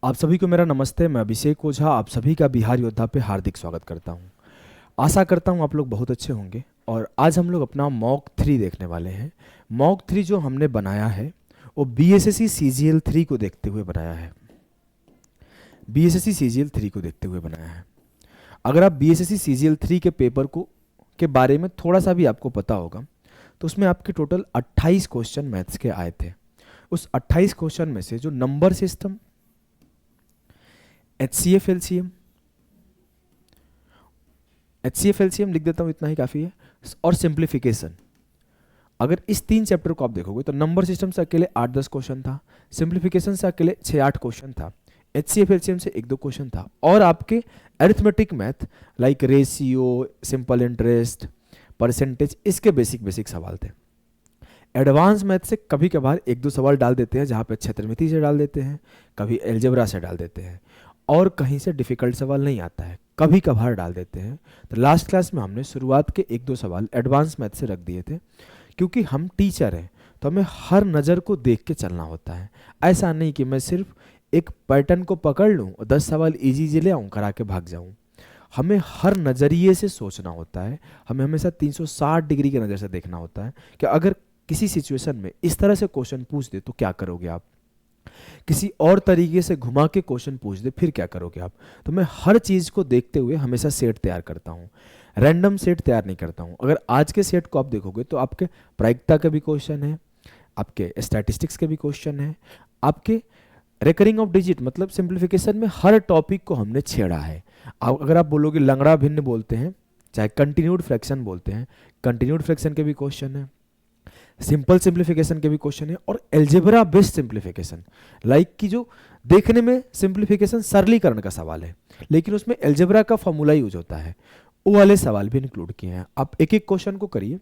आप सभी को मेरा नमस्ते। मैं अभिषेक ओझा आप सभी का बिहार योद्धा पे हार्दिक स्वागत करता हूं। आशा करता हूं आप लोग बहुत अच्छे होंगे। और आज हम लोग अपना मॉक 3 देखने वाले हैं। मॉक 3 जो हमने बनाया है वो बीएसएससी सीजीएल 3 को देखते हुए बनाया है। बीएसएससी सीजीएल 3 को देखते हुए बनाया है। अगर आप बीएसएससी सीजीएल 3 के पेपर को के बारे में थोड़ा सा भी आपको पता होगा तो उसमें आपके टोटल 28 क्वेश्चन मैथ्स के आए थे। उस 28 क्वेश्चन में से जो number system, HCF LCM, HCF LCM लिख देता हूँ, इतना ही काफ़ी है, और सिंप्लीफिकेशन, अगर इस 3 चैप्टर को आप देखोगे तो नंबर सिस्टम से अकेले 8-10 क्वेश्चन था, सिंप्लीफिकेशन से अकेले 6-8 क्वेश्चन था, एचसीएफ एलसीएम से 1-2 क्वेश्चन था, और आपके arithmetic math like ratio, simple interest, percentage, इसके बेसिक बेसिक सवाल थे। एडवांस मैथ से कभी कभार 1-2 सवाल डाल देते हैं, जहाँ पे क्षेत्रमिति से डाल देते हैं, कभी एलजेब्रा से डाल देते हैं, और कहीं से डिफ़िकल्ट सवाल नहीं आता है, कभी कभार डाल देते हैं। तो लास्ट क्लास में हमने शुरुआत के 1-2 सवाल एडवांस मैथ से रख दिए थे, क्योंकि हम टीचर हैं तो हमें हर नज़र को देख के चलना होता है। ऐसा नहीं कि मैं सिर्फ एक पैटर्न को पकड़ लूँ और 10 सवाल इजी ले आऊँ, करा के भाग जाऊँ। हमें हर नज़रिए से सोचना होता है, हमें हमेशा 360 डिग्री के नज़र से देखना होता है कि अगर किसी सिचुएशन में इस तरह से क्वेश्चन पूछ दे तो क्या करोगे आप, किसी और तरीके से घुमा के क्वेश्चन पूछ दे फिर क्या करोगे आप। तो मैं हर चीज़ को देखते हुए हमेशा सेट तैयार करता हूँ, रैंडम सेट तैयार नहीं करता हूँ। अगर आज के सेट को आप देखोगे तो आपके प्रायिकता के भी क्वेश्चन है, आपके स्टैटिस्टिक्स के भी क्वेश्चन है, आपके रेकरिंग ऑफ डिजिट मतलब सिंप्लीफिकेशन में हर टॉपिक को हमने छेड़ा है। अगर आप बोलोगे लंगड़ा भिन्न बोलते हैं, चाहे कंटिन्यूड फ्रैक्शन बोलते हैं, कंटिन्यूड फ्रैक्शन के भी क्वेश्चन है, सिंपल सिंप्लीफिकेशन के भी क्वेश्चन है, और एल्जेब्रा बेस्ड सिंप्लीफिकेशन लाइक कि जो देखने में सिंप्लीफिकेशन सरलीकरण का सवाल है लेकिन उसमें एल्जेब्रा का फॉर्मूला यूज होता है, वो वाले सवाल भी इंक्लूड किए हैं। आप एक एक क्वेश्चन को करिए।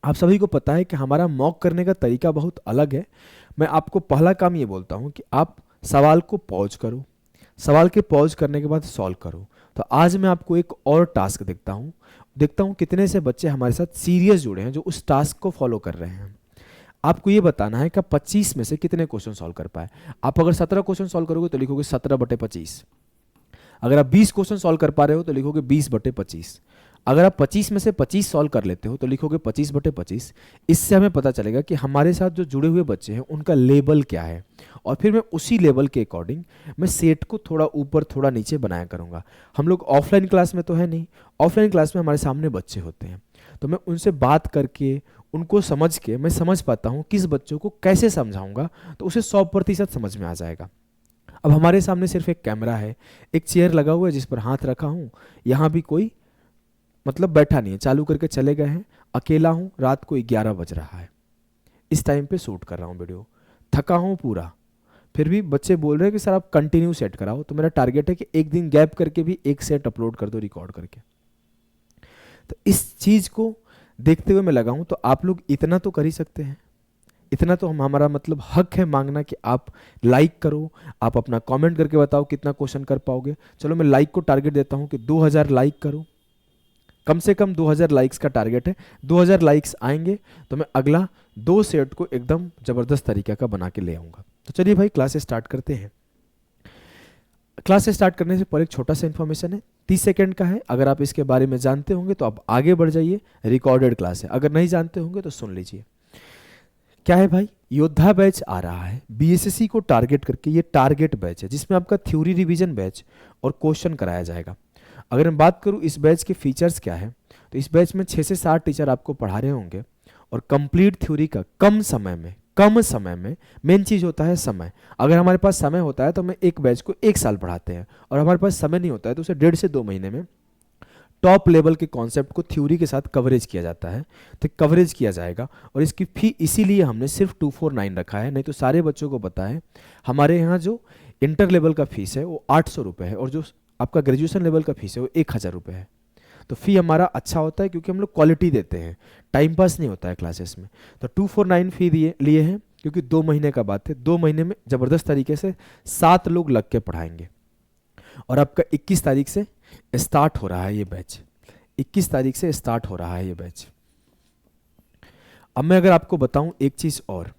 आप सभी को पता है कि हमारा मॉक करने का तरीका बहुत अलग है। मैं आपको पहला काम ये बोलता हूँ कि आप सवाल को पॉज करो, सवाल के पॉज करने के बाद सॉल्व करो। तो आज मैं आपको एक और टास्क देखता हूँ कितने से बच्चे हमारे साथ सीरियस जुड़े हैं जो उस टास्क को फॉलो कर रहे हैं। आपको ये बताना है कि 25 में से कितने क्वेश्चन सॉल्व कर पाए। आप अगर 17 क्वेश्चन सॉल्व करोगे तो लिखोगे 17/25। अगर आप 20 क्वेश्चन सॉल्व कर पा रहे हो तो लिखोगे 20/25। अगर आप 25 में से 25 सॉल्व कर लेते हो तो लिखोगे 25/25। इससे हमें पता चलेगा कि हमारे साथ जो जुड़े हुए बच्चे हैं उनका लेवल क्या है, और फिर मैं उसी लेवल के अकॉर्डिंग मैं सेट को थोड़ा ऊपर थोड़ा नीचे बनाया करूँगा। हम लोग ऑफलाइन क्लास में तो है नहीं, ऑफलाइन क्लास में हमारे सामने बच्चे होते हैं तो मैं उनसे बात करके उनको समझ के मैं समझ पाता हूँ किस बच्चों को कैसे समझाऊंगा तो उसे 100% समझ में आ जाएगा। अब हमारे सामने सिर्फ एक कैमरा है, एक चेयर लगा हुआ है जिस पर हाथ रखा हूँ, यहाँ भी कोई मतलब बैठा नहीं है, चालू करके चले गए हैं, अकेला हूँ, रात को 11 बज रहा है, इस टाइम पे शूट कर रहा हूँ वीडियो, थका हूँ पूरा, फिर भी बच्चे बोल रहे हैं कि सर आप कंटिन्यू सेट कराओ। तो मेरा टारगेट है कि एक दिन गैप करके भी एक सेट अपलोड कर दो रिकॉर्ड करके। तो इस चीज़ को देखते हुए मैं लगा हूँ, तो आप लोग इतना तो कर ही सकते हैं, इतना तो हमारा मतलब हक है मांगना कि आप लाइक करो, आप अपना कमेंट करके बताओ कितना क्वेश्चन कर पाओगे। चलो मैं लाइक को टारगेट देता हूँ कि 2000 लाइक करो, कम से कम 2000 लाइक्स का टारगेट है। 2000 लाइक्स आएंगे तो मैं अगला 2 सेट को एकदम ज़बरदस्त तरीके का बना के ले आऊँगा। तो चलिए भाई क्लास स्टार्ट करते हैं। क्लास स्टार्ट करने से पहले एक छोटा सा इन्फॉर्मेशन है, 30 सेकंड का है। अगर आप इसके बारे में जानते होंगे तो आप आगे बढ़ जाइए, रिकॉर्डेड क्लास है। अगर नहीं जानते होंगे तो सुन लीजिए। क्या है भाई, योद्धा बैच आ रहा है बीएसएससी को टारगेट करके। ये टारगेट बैच है जिसमें आपका थ्योरी रिवीजन बैच और क्वेश्चन कराया जाएगा। अगर मैं बात करूं इस बैच के फीचर्स क्या है, तो इस बैच में 6 से 7 टीचर आपको पढ़ा रहे होंगे और कंप्लीट थ्योरी का कम समय में मेन चीज़ होता है समय। अगर हमारे पास समय होता है तो हम एक बैच को 1 साल पढ़ाते हैं, और हमारे पास समय नहीं होता है तो उसे 1.5 से 2 महीने में टॉप लेवल के कॉन्सेप्ट को थ्योरी के साथ कवरेज किया जाता है। तो कवरेज किया जाएगा, और इसकी फी इसीलिए हमने सिर्फ 249 रखा है, नहीं तो सारे बच्चों को पता है हमारे यहाँ जो इंटर लेवल का फीस है वो 800 रुपये है, और जो आपका ग्रेजुएशन लेवल का फीस है वो 1000 रुपये है। तो फ़ी हमारा अच्छा होता है क्योंकि हम लोग क्वालिटी देते हैं, टाइम पास नहीं होता है क्लासेस में। तो 249 फ़ी लिए हैं क्योंकि 2 महीने का बात है, 2 महीने में ज़बरदस्त तरीके से 7 लोग लग के पढ़ाएंगे। और आपका 21 तारीख से स्टार्ट हो रहा है ये बैच, 21 तारीख से स्टार्ट हो रहा है ये बैच। अब मैं अगर आपको बताऊं एक चीज़ और,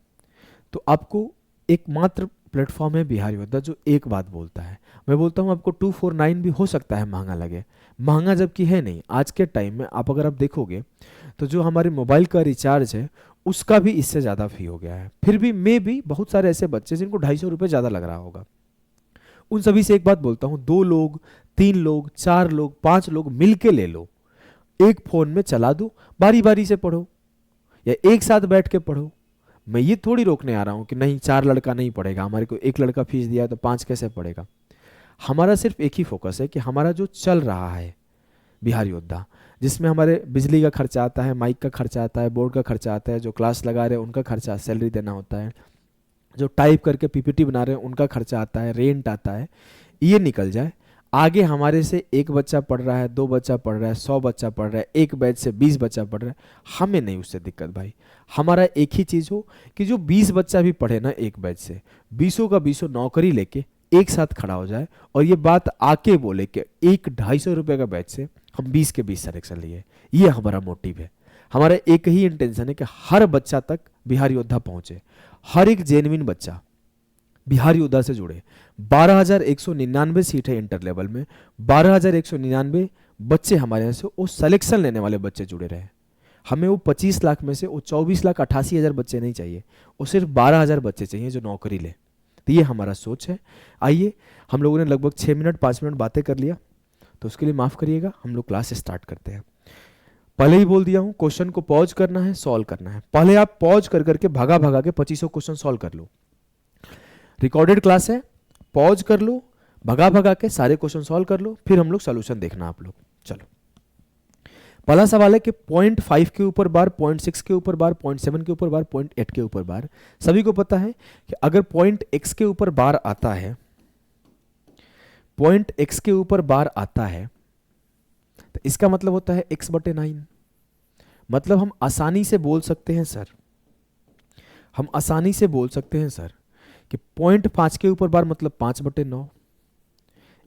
तो आपको एक मात्र प्लेटफॉर्म है बिहार योद्धा जो एक बात बोलता है। मैं बोलता हूँ आपको 249 भी हो सकता है महंगा लगे, महंगा जबकि है नहीं। आज के टाइम में आप अगर आप देखोगे तो जो हमारे मोबाइल का रिचार्ज है उसका भी इससे ज़्यादा फी हो गया है। फिर भी भी बहुत सारे ऐसे बच्चे जिनको 250 रुपये ज़्यादा लग रहा होगा, उन सभी से एक बात बोलता हूँ, 2 लोग 3 लोग 4 लोग 5 लोग मिल के ले लो, एक फ़ोन में चला दो, बारी बारी से पढ़ो या एक साथ बैठ के पढ़ो। मैं ये थोड़ी रोकने आ रहा हूँ कि नहीं 4 लड़का नहीं पढ़ेगा, हमारे को एक लड़का फीस दिया है तो 5 कैसे पढ़ेगा। हमारा सिर्फ एक ही फोकस है कि हमारा जो चल रहा है बिहार योद्धा, जिसमें हमारे बिजली का खर्चा आता है, माइक का खर्चा आता है, बोर्ड का खर्चा आता है, जो क्लास लगा रहे हैं उनका खर्चा सैलरी देना होता है, जो टाइप करके पीपीटी बना रहे हैं उनका खर्चा आता है, रेंट आता है, ये निकल जाए। आगे हमारे से एक बच्चा पढ़ रहा है, 2 बच्चा पढ़ रहा है, 100 बच्चा पढ़ रहा है, एक बैच से 20 बच्चा पढ़ रहा है, हमें नहीं उससे दिक्कत भाई। हमारा एक ही चीज़ हो कि जो 20 बच्चा भी पढ़े ना एक बैच से, 20 का 20 नौकरी लेके एक साथ खड़ा हो जाए और ये बात आके बोले कि 1-250 रुपये का बैच से हम 20 के 20 सिलेक्शन लिए। ये हमारा मोटिव है। हमारा एक ही इंटेंशन है कि हर बच्चा तक बिहार योद्धा पहुंचे, हर एक जेन्युइन बच्चा बिहार योद्धा से जुड़े। 12,199 सीट है इंटर लेवल में, 12,199 बच्चे हमारे यहाँ से वो सिलेक्शन लेने वाले बच्चे जुड़े रहे। हमें वो 25 लाख में से वो 24,88,000 बच्चे नहीं चाहिए, वो सिर्फ 12,000 बच्चे चाहिए जो नौकरी ले। तो ये हमारा सोच है। आइए, हम लोगों ने लगभग 6 मिनट 5 मिनट बातें कर लिया, तो उसके लिए माफ़ करिएगा। हम लोग क्लास स्टार्ट करते हैं। पहले ही बोल दिया हूँ, क्वेश्चन को पॉज करना है, सॉल्व करना है। पहले आप पॉज कर करके भगा भगा के 2500 क्वेश्चन सॉल्व कर लो। रिकॉर्डेड क्लास है, पॉज कर लो, भगा भगा के सारे क्वेश्चन सॉल्व कर लो, फिर हम लोग सोल्यूशन देखना आप लोग। चलो, पहला सवाल है कि 0.5 के ऊपर बार, 0.6 के ऊपर बार, 0.7 के ऊपर बार, 0.8 के ऊपर बार। सभी को पता है कि अगर .x के ऊपर बार आता है, .x के ऊपर बार आता है तो इसका मतलब होता है x/9। मतलब हम आसानी से बोल सकते हैं सर, हम आसानी से बोल सकते हैं सर कि 0.5 के ऊपर बार मतलब 5/9,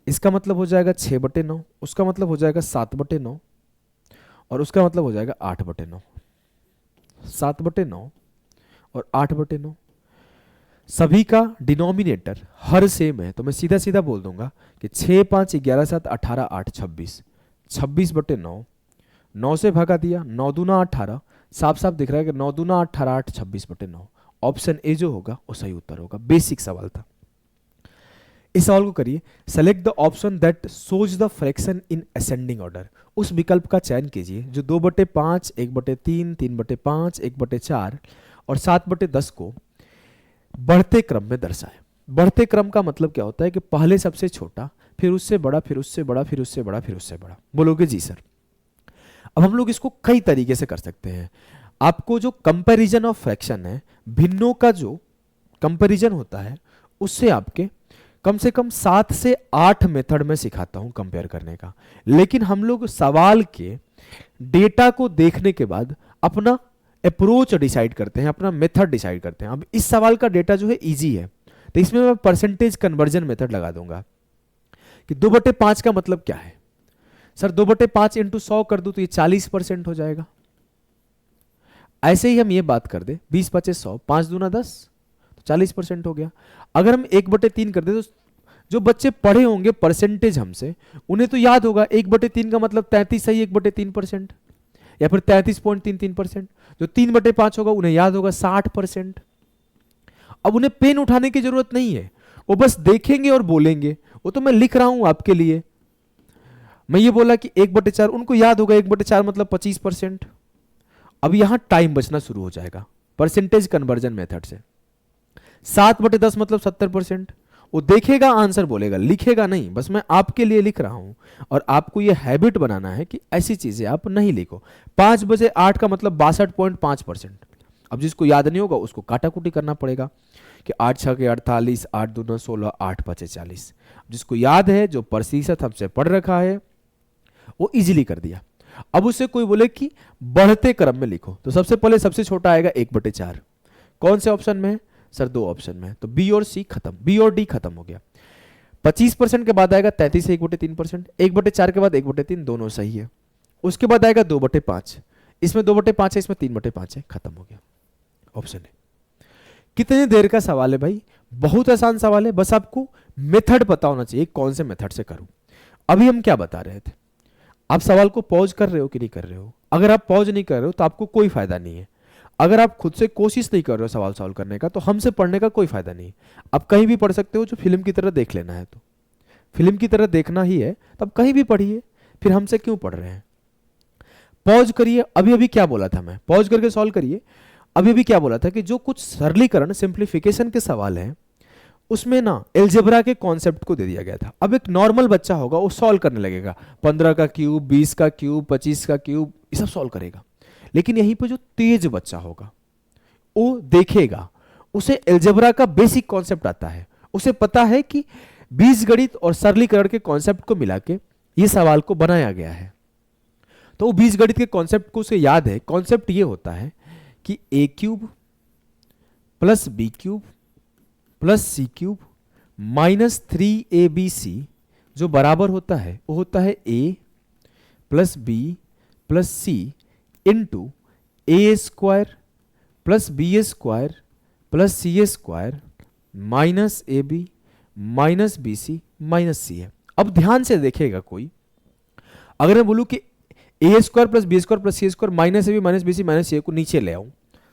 इसका मतलब हो जाएगा 6/9, उसका मतलब हो जाएगा 7/9 और उसका मतलब हो जाएगा 8/9। 7/9 और 8/9 सभी का डिनोमिनेटर हर सेम है, तो मैं सीधा सीधा बोल दूंगा कि 6 5 11 7 18 8 26, 26/9, 9 से भगा दिया, 9 दूना 18, साफ साफ दिख रहा है कि 9 दूना 18 8 26/9। ऑप्शन ए जो होगा वो सही उत्तर होगा। बेसिक सवाल था। इस सवाल को करिए, select the option that shows the fraction in ascending order. उस विकल्प का चयन कीजिए जो 2/5, 1/3, 3/5, 1/4 और 7/10 को बढ़ते क्रम में दर्शाए। बढ़ते क्रम का मतलब क्या होता है कि पहले सबसे छोटा, फिर उससे बड़ा, फिर उससे बड़ा, फिर उससे बड़ा, फिर उससे बड़ा। बोलोगे जी सर। अब हम लोग इसको कई तरीके से कर सकते हैं। आपको जो कंपैरिजन ऑफ फ्रैक्शन है, भिन्नों का जो कंपैरिजन होता है, उससे आपके कम से कम 7 से 8 मेथड में सिखाता हूं कंपेयर करने का। लेकिन हम लोग सवाल के डेटा को देखने के बाद अपना अप्रोच डिसाइड करते हैं, अपना मेथड डिसाइड करते हैं। अब इस सवाल का डेटा जो है इजी है, तो इसमें मैं परसेंटेज कन्वर्जन मेथड लगा दूंगा कि 2/5 का मतलब क्या है सर। 2/5 इंटू 100 कर दूं तो ये 40% हो जाएगा। ऐसे ही हम ये बात कर दे 20 25 100, 5 दूना 10, तो 40% हो गया। अगर हम 1/3 कर दे तो जो बच्चे पढ़े होंगे परसेंटेज हमसे, उन्हें तो याद होगा 1/3 का मतलब 33 सही 1/3%, या फिर 33.33%। जो 3/5 होगा उन्हें याद होगा 60%। अब उन्हें पेन उठाने की जरूरत नहीं है, वो बस देखेंगे और बोलेंगे। वो तो मैं लिख रहा हूं आपके लिए। मैं ये बोला कि 1/4, उनको याद होगा 1/4 मतलब 25%। अब यहां टाइम बचना शुरू हो जाएगा परसेंटेज कन्वर्जन मेथड से। 7/10 मतलब 70%। वो देखेगा, आंसर बोलेगा, लिखेगा नहीं। बस मैं आपके लिए लिख रहा हूं और आपको ये हैबिट बनाना है कि ऐसी चीजें आप नहीं लिखो। 5 बजे 8 का मतलब 62.5%। अब जिसको याद नहीं होगा उसको काटाकुटी करना पड़ेगा कि 8 6 के 48, 8 दूना 16, 8 5 40। जिसको याद है, जो प्रतिशत हमसे पढ़ रखा है, वो इजीली कर दिया। अब उससे कोई बोले कि बढ़ते क्रम में लिखो, तो सबसे पहले सबसे छोटा आएगा 1/4। कौन से ऑप्शन में है सर? 2 ऑप्शन में है, तो बी और सी खत्म, बी और डी खत्म हो गया। 25% के बाद आएगा 33 से 1/3%, 1/4 के बाद 1/3, दोनों सही है। उसके बाद आएगा 2/5, इसमें 2/5 है, इसमें 3/5 है, खत्म हो गया। ऑप्शन है। कितनी देर का सवाल है भाई? बहुत आसान सवाल है, बस आपको मेथड पता होना चाहिए कौन से मेथड से करूं। अभी हम क्या बता रहे थे, आप सवाल को पॉज कर रहे हो कि नहीं कर रहे हो? अगर आप पॉज नहीं कर रहे हो तो आपको कोई फायदा नहीं है। अगर आप खुद से कोशिश नहीं कर रहे हो सवाल सॉल्व करने का, तो हमसे पढ़ने का कोई फायदा नहीं है। आप कहीं भी पढ़ सकते हो, जो फिल्म की तरह देख लेना है तो फिल्म की तरह देखना ही है, तब कहीं भी पढ़िए, फिर हमसे क्यों पढ़ रहे हैं? पॉज करिए। अभी अभी क्या बोला था मैं, पॉज करके सॉल्व करिए। अभी अभी क्या बोला था कि जो कुछ सरलीकरण सिंप्लीफिकेशन के सवाल हैं उसमें ना एलजेब्रा के कॉन्सेप्ट को दे दिया गया था। अब एक नॉर्मल बच्चा होगा वो सॉल्व करने लगेगा, 15 का क्यूब, 20 का क्यूब, 25 का क्यूब, ये सब सॉल्व करेगा। लेकिन यहीं पे जो तेज बच्चा होगा वो देखेगा, उसे एलजेब्रा का बेसिक कॉन्सेप्ट आता है, उसे पता है कि बीजगणित और सरलीकरण के कॉन्सेप्ट को मिला के ये सवाल को बनाया गया है। तो बीजगणित के कॉन्सेप्ट को उसे याद है। कॉन्सेप्ट ये होता है कि a cube plus b cube plus c cube minus 3abc जो बराबर होता है वो होता है a plus b plus c into a square plus b square plus c square minus a b minus b c minus c है। अब ध्यान से देखेगा कोई, अगर मैं बोलूं कि a square plus b square plus c square minus a b minus b c minus c को नीचे ले आऊं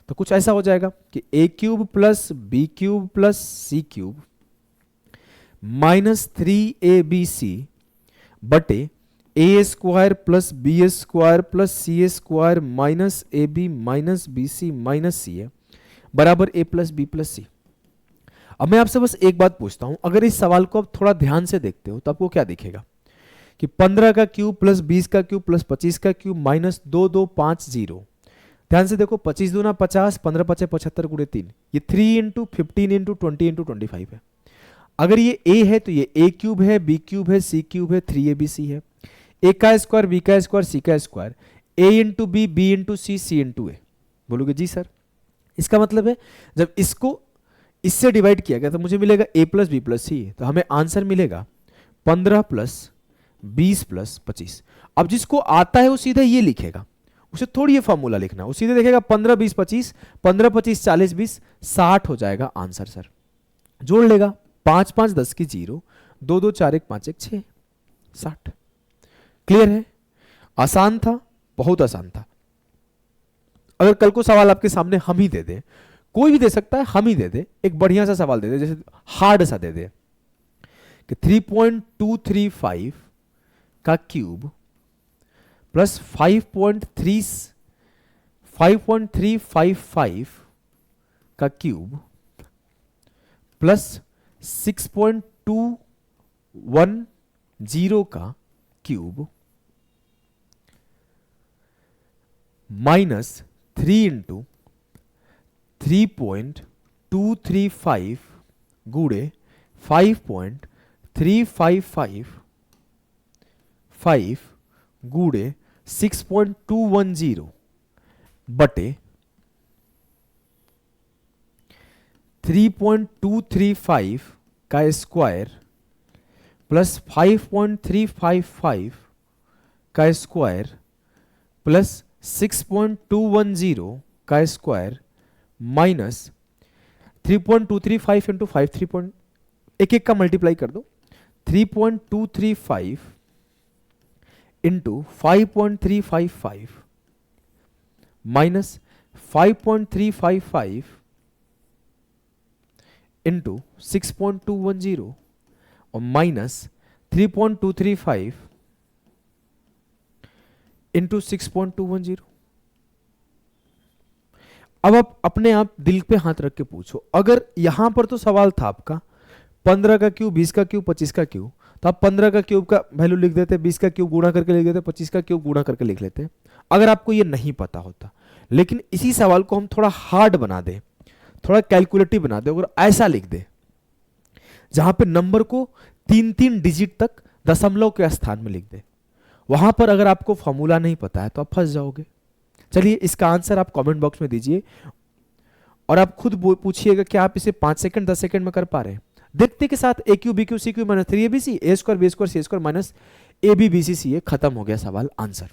तो कुछ ऐसा हो जाएगा कि a cube plus b cube plus c cube minus 3abc बटे a square plus b square plus c square minus a b minus b c minus c है बराबर a plus b plus c. अब मैं आपसे बस एक बात पूछता हूं, अगर इस सवाल को आप थोड़ा ध्यान से देखते हो तो आपको क्या दिखेगा कि 15 का क्यूब प्लस 20 का क्यूब प्लस 25 का क्यूब माइनस 2250। ध्यान से देखो, 25 दूना 50, 15 पचे 75 गुणे 3, ये 3 इंटू 15 इंटू 20 इंटू 25 है। अगर ये a है तो ये a क्यूब है, b क्यूब है, c क्यूब है, 3abc है। a का स्क्वायर, b का स्क्वायर, c का square, a into b, b into c, c into a. बोलोगे जी सर, इसका मतलब है जब इसको इससे डिवाइड किया गया तो मुझे मिलेगा a प्लस बी प्लस सी, तो हमें आंसर मिलेगा 15 प्लस 20 प्लस 25। अब जिसको आता है वो सीधा ये लिखेगा, उसे थोड़ी ये फॉर्मूला लिखना, वो सीधे देखेगा 15 20 25, 15 25 40 20 60 हो जाएगा आंसर सर। जोड़ लेगा, 5 5 10 की 0, 2 2 4 1 5 1 6 60। क्लियर है? आसान था, बहुत आसान था। अगर कल को सवाल आपके सामने हम ही दे दे, कोई भी दे सकता है, हम ही दे दे, एक बढ़िया सा सवाल दे दे, जैसे हार्ड सा दे दे कि 3.235 का क्यूब प्लस 5.355 का क्यूब प्लस 6.210 का क्यूब माइनस 3 इंटू 3.235 गुणे 5.3555 गुणे 6.210 बटे 3.235 का स्क्वायर प्लस 5.355 का स्क्वायर प्लस 6.210 का स्क्वायर माइनस 3.235 इंटू 5 एक एक का मल्टीप्लाई कर दो, 3.235 इंटू 5.355 माइनस 5.355 इंटू 6.210 और माइनस 3.235 इंटू 6.210। अब आप अपने आप दिल पे हाथ रख के पूछो, अगर यहां पर तो सवाल था आपका 15 का क्यूब, 20 का क्यूब, 25 का क्यूब, तो आप 15 का क्यूब का वैल्यू लिख देते, 20 का क्यूब गुणा करके लिख देते, 25 का क्यूब गुणा करके लिख लेते, अगर आपको ये नहीं पता होता। लेकिन इसी सवाल को हम थोड़ा हार्ड बना दे, थोड़ा कैलकुलेटिव बना दे, अगर ऐसा लिख दे जहां पे नंबर को 3-3 डिजिट तक दशमलव के स्थान में लिख दे, वहां पर अगर आपको फॉर्मूला नहीं पता है तो आप फंस जाओगे। चलिए इसका आंसर आप कमेंट बॉक्स में दीजिए और आप खुद पूछिएगा कि आप इसे 5 सेकंड 10 सेकंड में कर पा रहे हैं। देखते के साथ a cube b cube c cube minus 3abc a square b square c square minus a b b c c a, खत्म हो गया सवाल, आंसर।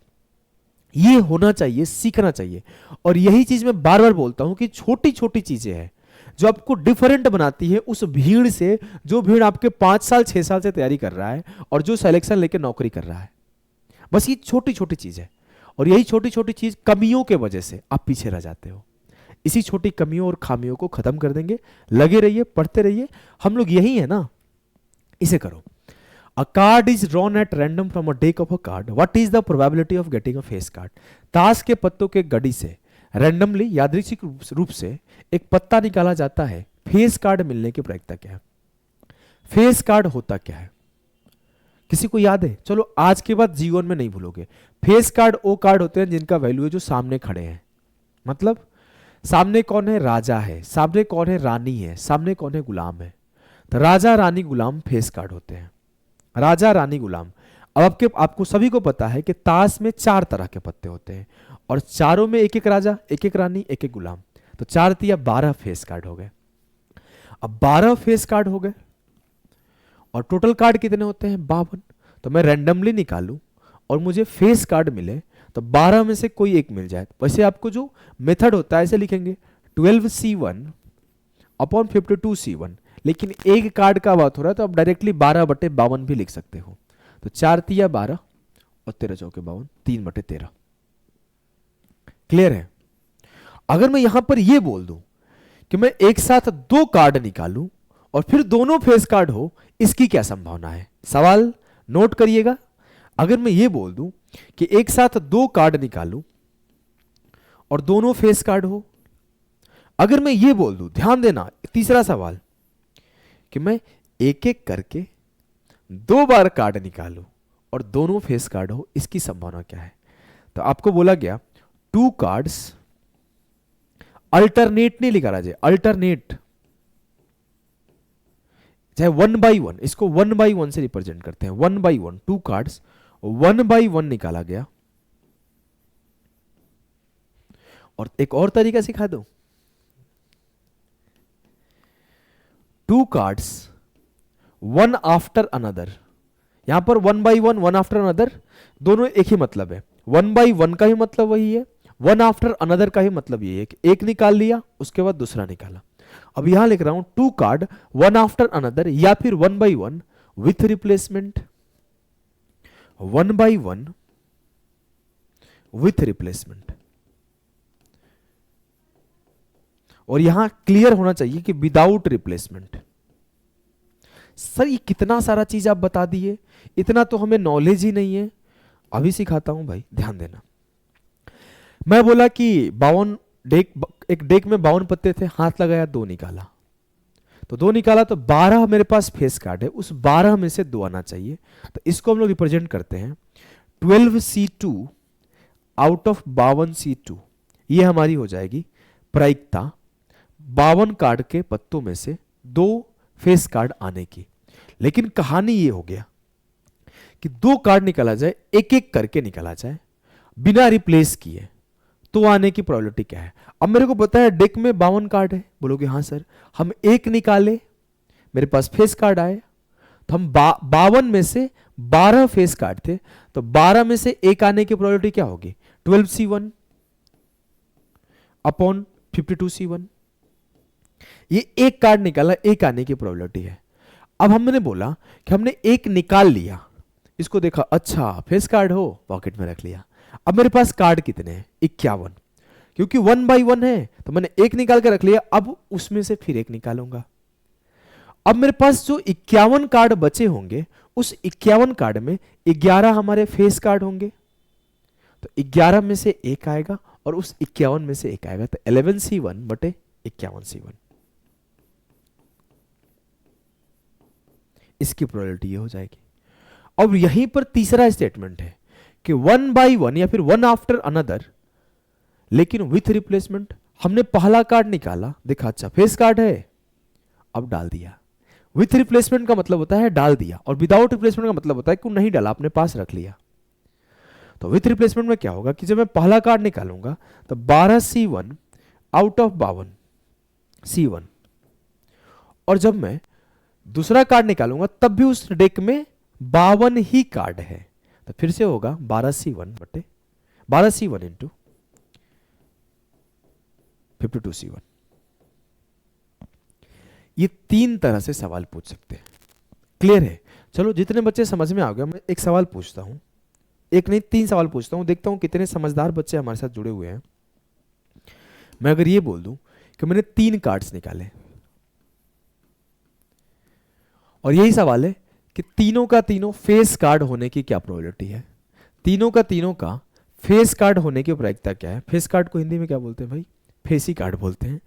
ये होना चाहिए, सीखना चाहिए। और यही चीज मैं बार बार बोलता हूं कि छोटी छोटी चीजें हैं जो आपको डिफरेंट बनाती है उस भीड़ से, जो भीड़ आपके 5 साल 6 साल से तैयारी कर रहा है और जो सिलेक्शन लेके नौकरी कर रहा है। बस ये छोटी छोटी चीज है, और यही छोटी छोटी चीज कमियों के वजह से आप पीछे रह जाते हो। इसी छोटी कमियों और खामियों को खत्म कर देंगे। लगे रहिए, पढ़ते रहिए, हम लोग यही है ना। इसे करो। A card is drawn at random from a deck of a card. What is the probability of getting a face card? ताश के पत्तों के गड़ी से रैंडमली यादृच्छिक रूप से एक पत्ता निकाला जाता है। फेस कार्ड मिलने की प्रायिकता क्या है? फेस कार्ड होता क्या है? किसी को याद है? चलो आज के बाद जीवन में नहीं भूलोगे। फेस कार्ड वो कार्ड होते हैं जिनका वैल्यू है जो सामने खड़े हैं। मतलब सामने कौन है? राजा है। सामने कौन है? रानी है। सामने कौन है? गुलाम है। तो राजा रानी गुलाम फेस कार्ड होते हैं। राजा रानी गुलाम। अब आपको सभी को पता है कि ताश में 4 तरह के पत्ते होते हैं और चारों में एक एक राजा, एक एक रानी, एक एक गुलाम। तो 4 तिया 12 फेस कार्ड हो गए। अब 12 फेस कार्ड हो गए और टोटल कार्ड कितने होते हैं? 52। तो मैं रैंडमली निकालूं और मुझे फेस कार्ड मिले तो 12 में से कोई एक मिल जाए। वैसे आपको जो मेथड होता है ऐसे लिखेंगे 12C1 अपॉन 52C1, लेकिन एक कार्ड का बात हो रहा है तो आप डायरेक्टली 12/52 भी लिख सकते हो। तो 4 तिया 12 और 13 चौके 52, 3/13। क्लियर है? अगर मैं यहां पर यह बोल दूं कि मैं एक साथ 2 कार्ड निकालूं और फिर दोनों फेस कार्ड हो, इसकी क्या संभावना है? सवाल नोट करिएगा। अगर मैं ये बोल दूं कि एक साथ 2 कार्ड निकालूं और दोनों फेस कार्ड हो, अगर मैं ये बोल दूं, ध्यान देना, तीसरा सवाल, कि मैं एक एक करके 2 बार कार्ड निकालूं और दोनों फेस कार्ड हो, इसकी संभावना क्या है? तो आपको बोला गया 2 कार्ड्स अल्टरनेट नहीं लिखा जाए, अल्टरनेट, चाहे 1/1, इसको 1/1 से रिप्रेजेंट करते हैं। 1/1 2 कार्ड्स 1/1 निकाला गया। और एक और तरीका सिखा दो, 2 कार्ड्स 1 आफ्टर अनदर। यहां पर 1/1 1 आफ्टर अनदर दोनों एक ही मतलब है। 1/1 का ही मतलब वही है, 1 आफ्टर अनदर का ही मतलब ये है कि एक निकाल लिया उसके बाद दूसरा निकाला। अब यहां लिख रहा हूं 2 कार्ड 1 आफ्टर अनदर या फिर 1/1 विथ रिप्लेसमेंट, 1/1 विथ रिप्लेसमेंट। और यहां क्लियर होना चाहिए कि विदाउट रिप्लेसमेंट। सर ये कितना सारा चीज आप बता दिए, इतना तो हमें नॉलेज ही नहीं है। अभी सिखाता हूं भाई, ध्यान देना। मैं बोला कि 52 डेक, एक डेक में 52 पत्ते थे, हाथ लगाया 2 निकाला, तो 2 निकाला तो 12 मेरे पास फेस कार्ड है, उस 12 में से 2 आना चाहिए। तो इसको हम लोग रिप्रेजेंट करते हैं 12C2 आउट ऑफ 52C2। ये हमारी हो जाएगी प्रायिकता 52 कार्ड के पत्तों में से 2 फेस कार्ड आने की। लेकिन कहानी ये हो गया कि 2 कार्ड निकाला जाए, एक एक करके निकाला जाए बिना रिप्लेस किए, तो आने की प्रोबेबिलिटी क्या है? अब मेरे को पता है डेक में 52 कार्ड है, बोलोगे हाँ सर, हम एक निकाले, मेरे पास फेस कार्ड आए, तो हम 52 में से 12 फेस कार्ड थे, तो 12 में से एक आने की प्रोबेबिलिटी क्या होगी? 12C1 upon 52C1। ये एक कार्ड निकाला, एक आने की प्रोबेबिलिटी है। अब हमने बोला कि हमने एक निकाल लिया, इसको देखा, अच्छा फेस कार्ड हो, पॉकेट में रख लिया। अब मेरे पास कार्ड कितने हैं? 51, क्योंकि 1/1 है तो मैंने एक निकाल के रख लिया। अब उसमें से फिर एक निकालूंगा। अब मेरे पास जो 51 कार्ड बचे होंगे, उस 51 कार्ड में 11 हमारे फेस कार्ड होंगे, तो 11 में से एक आएगा और उस 51 में से एक आएगा, तो 11C1 बटे 51C1। इसकी प्रोबेबिलिटी ये हो जाएगी। अब यहीं पर तीसरा स्टेटमेंट है कि 1/1 या फिर 1 आफ्टर अनदर, लेकिन विथ रिप्लेसमेंट। हमने पहला कार्ड निकाला, देखा अच्छा फेस कार्ड है, अब डाल दिया। विथ रिप्लेसमेंट का मतलब होता है डाल दिया, और विदाउट रिप्लेसमेंट का मतलब होता है कि नहीं डाला, अपने पास रख लिया। तो विथ रिप्लेसमेंट में क्या होगा कि जब मैं पहला कार्ड निकालूंगा तो 12C1 आउट ऑफ 52C1, और जब मैं दूसरा कार्ड निकालूंगा तब भी उस डेक में 52 ही कार्ड है, तो फिर से होगा 12C1 बटे 12C1 इंटू 52C1। ये 3 तरह से सवाल पूछ सकते हैं। क्लियर है? चलो जितने बच्चे समझ में आ गया, मैं एक सवाल पूछता हूं, एक नहीं 3 सवाल पूछता हूं, देखता हूं कितने समझदार बच्चे हमारे साथ जुड़े हुए हैं। मैं अगर ये बोल दूं कि मैंने 3 कार्ड्स निकाले और यही सवाल है कि तीनों का तीनों फेस कार्ड होने की क्या प्रोबेबिलिटी है, तीनों का फेस कार्ड होने की प्रायिकता क्या है। फेस कार्ड को हिंदी में क्या बोलते हैं भाई? फेसी कार्ड बोलते हैं।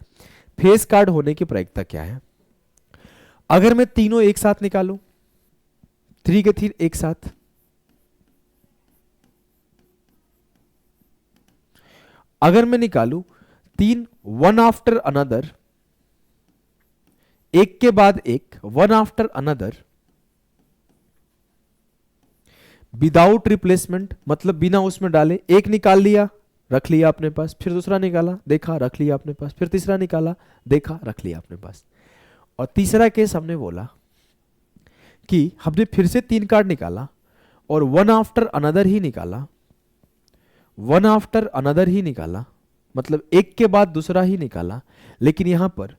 फेस कार्ड होने की प्रायिकता क्या है? अगर मैं तीनों एक साथ निकालूं, 3 के 3 एक साथ, अगर मैं निकालूं 3 वन आफ्टर अनदर, एक के बाद एक, one after another, without replacement, मतलब बिना उसमें डाले, एक निकाल लिया रख लिया अपने पास, फिर दूसरा निकाला देखा रख लिया अपने पास, फिर तीसरा निकाला देखा रख लिया अपने पास। और तीसरा केस हमने बोला कि हमने फिर से 3 कार्ड निकाला और वन आफ्टर अनदर ही निकाला, वन आफ्टर अनदर ही निकाला, मतलब एक के बाद दूसरा ही निकाला, लेकिन यहां पर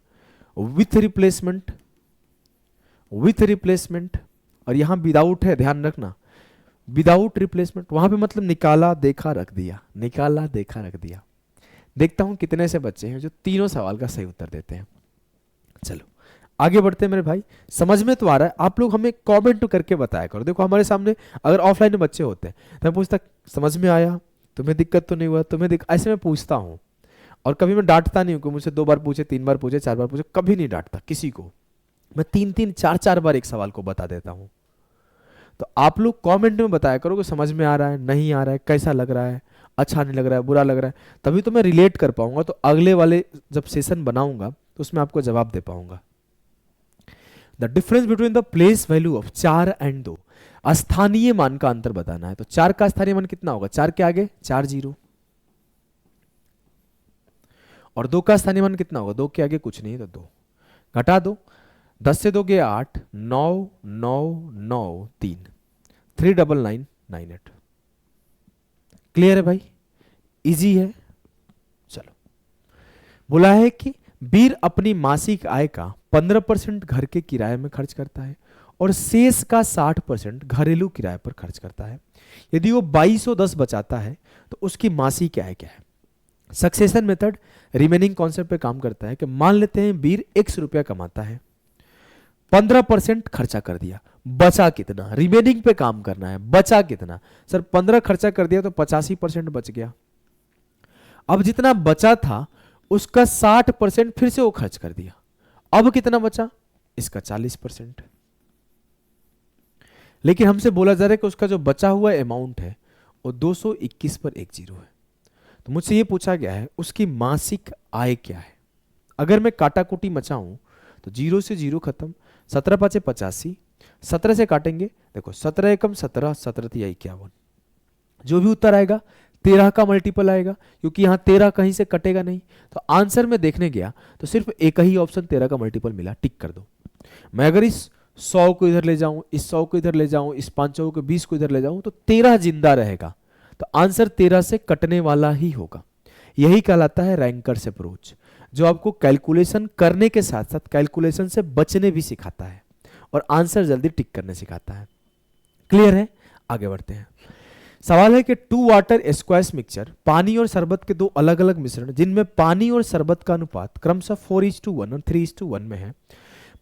विथ रिप्लेसमेंट और यहां विदाउट है, ध्यान रखना, विदाउट रिप्लेसमेंट, वहां पे मतलब निकाला देखा रख दिया, निकाला देखा रख दिया। देखता हूं कितने से बच्चे हैं जो तीनों सवाल का सही उत्तर देते हैं। चलो आगे बढ़ते हैं मेरे भाई, समझ में तो आ रहा है? आप लोग हमें कमेंट करके बताया करो। देखो हमारे सामने अगर ऑफलाइन में बच्चे होते हैं तो मैं पूछता समझ में आया, तुम्हें दिक्कत तो नहीं हुआ, ऐसे मैं पूछता हूं। और कभी मैं डांटता नहीं हूं कि मुझसे 2 बार पूछे, 3 बार पूछे, 4 बार पूछे, कभी नहीं डांटता किसी को। मैं 3-3 4-4 बार एक सवाल को बता देता हूं। तो आप लोग कमेंट में बताया करो कि समझ में आ रहा है, नहीं आ रहा है, कैसा लग रहा है, अच्छा नहीं लग रहा है, बुरा लग रहा है, तभी तो मैं रिलेट कर पाऊंगा। तो अगले वाले जब सेशन बनाऊंगा तो उसमें आपको जवाब दे पाऊंगा। The difference between the place value of 4 and 2, स्थानीय मान का अंतर बताना है। तो 4 का स्थानीय मान कितना होगा? 4 के आगे 4 जीरो, और 2 का स्थानीय मान कितना होगा? 2 के आगे कुछ नहीं, तो 2 घटा दो, 10 से 2 गए 8, 9 9 9 3, 39998। क्लियर है भाई? इजी है। चलो, बोला है कि वीर अपनी मासिक आय का 15% घर के किराए में खर्च करता है और शेष का 60% घरेलू किराए पर खर्च करता है। यदि वो 2210 बचाता है तो उसकी मासिक आय क्या है? सक्सेशन मेथड रिमेनिंग कॉन्सेप्ट पे काम करता है कि मान लेते हैं वीर x रुपया कमाता है, 15% खर्चा कर दिया, बचा कितना? रिमेनिंग पे काम करना है, बचा कितना? सर 15 खर्चा कर दिया तो 85% बच गया। अब जितना बचा था उसका 60% फिर से वो खर्च कर दिया, अब कितना बचा? इसका 40%। लेकिन हमसे बोला जा रहा है कि उसका जो बचा हुआ अमाउंट है वो 221 पर 1 जीरो है। तो मुझसे ये पूछा गया है उसकी मासिक आय क्या है। अगर मैं काटाकुटी मचाऊं तो 0 से 0 खत्म, 17 पाँचे 85, 17 से काटेंगे, देखो 17 एकम 17, 17 तिया 51, जो भी उत्तर आएगा 13 का मल्टीपल आएगा, क्योंकि यहाँ 13 कहीं से कटेगा नहीं। तो आंसर में देखने गया तो सिर्फ एक ही ऑप्शन 13 का मल्टीपल मिला, टिक कर दो। मैं अगर इस 100 को इधर ले जाऊं, इस 100 को इधर ले जाऊं, इस 5 को 20 को इधर ले जाऊं, तो 13 जिंदा रहेगा, तो आंसर 13 से कटने वाला ही होगा। यही कहलाता है रैंकर्स अप्रोच, जो आपको कैलकुलेशन करने के साथ साथ कैलकुलेशन से बचने भी सिखाता है और आंसर जल्दी टिक करने सिखाता है। क्लियर है? आगे बढ़ते हैं। सवाल है कि 2 वाटर स्क्वैश मिक्सचर, पानी और शरबत के 2 अलग अलग मिश्रण जिनमें पानी और शरबत का अनुपात क्रमशः 4:1 और 3:1 में है।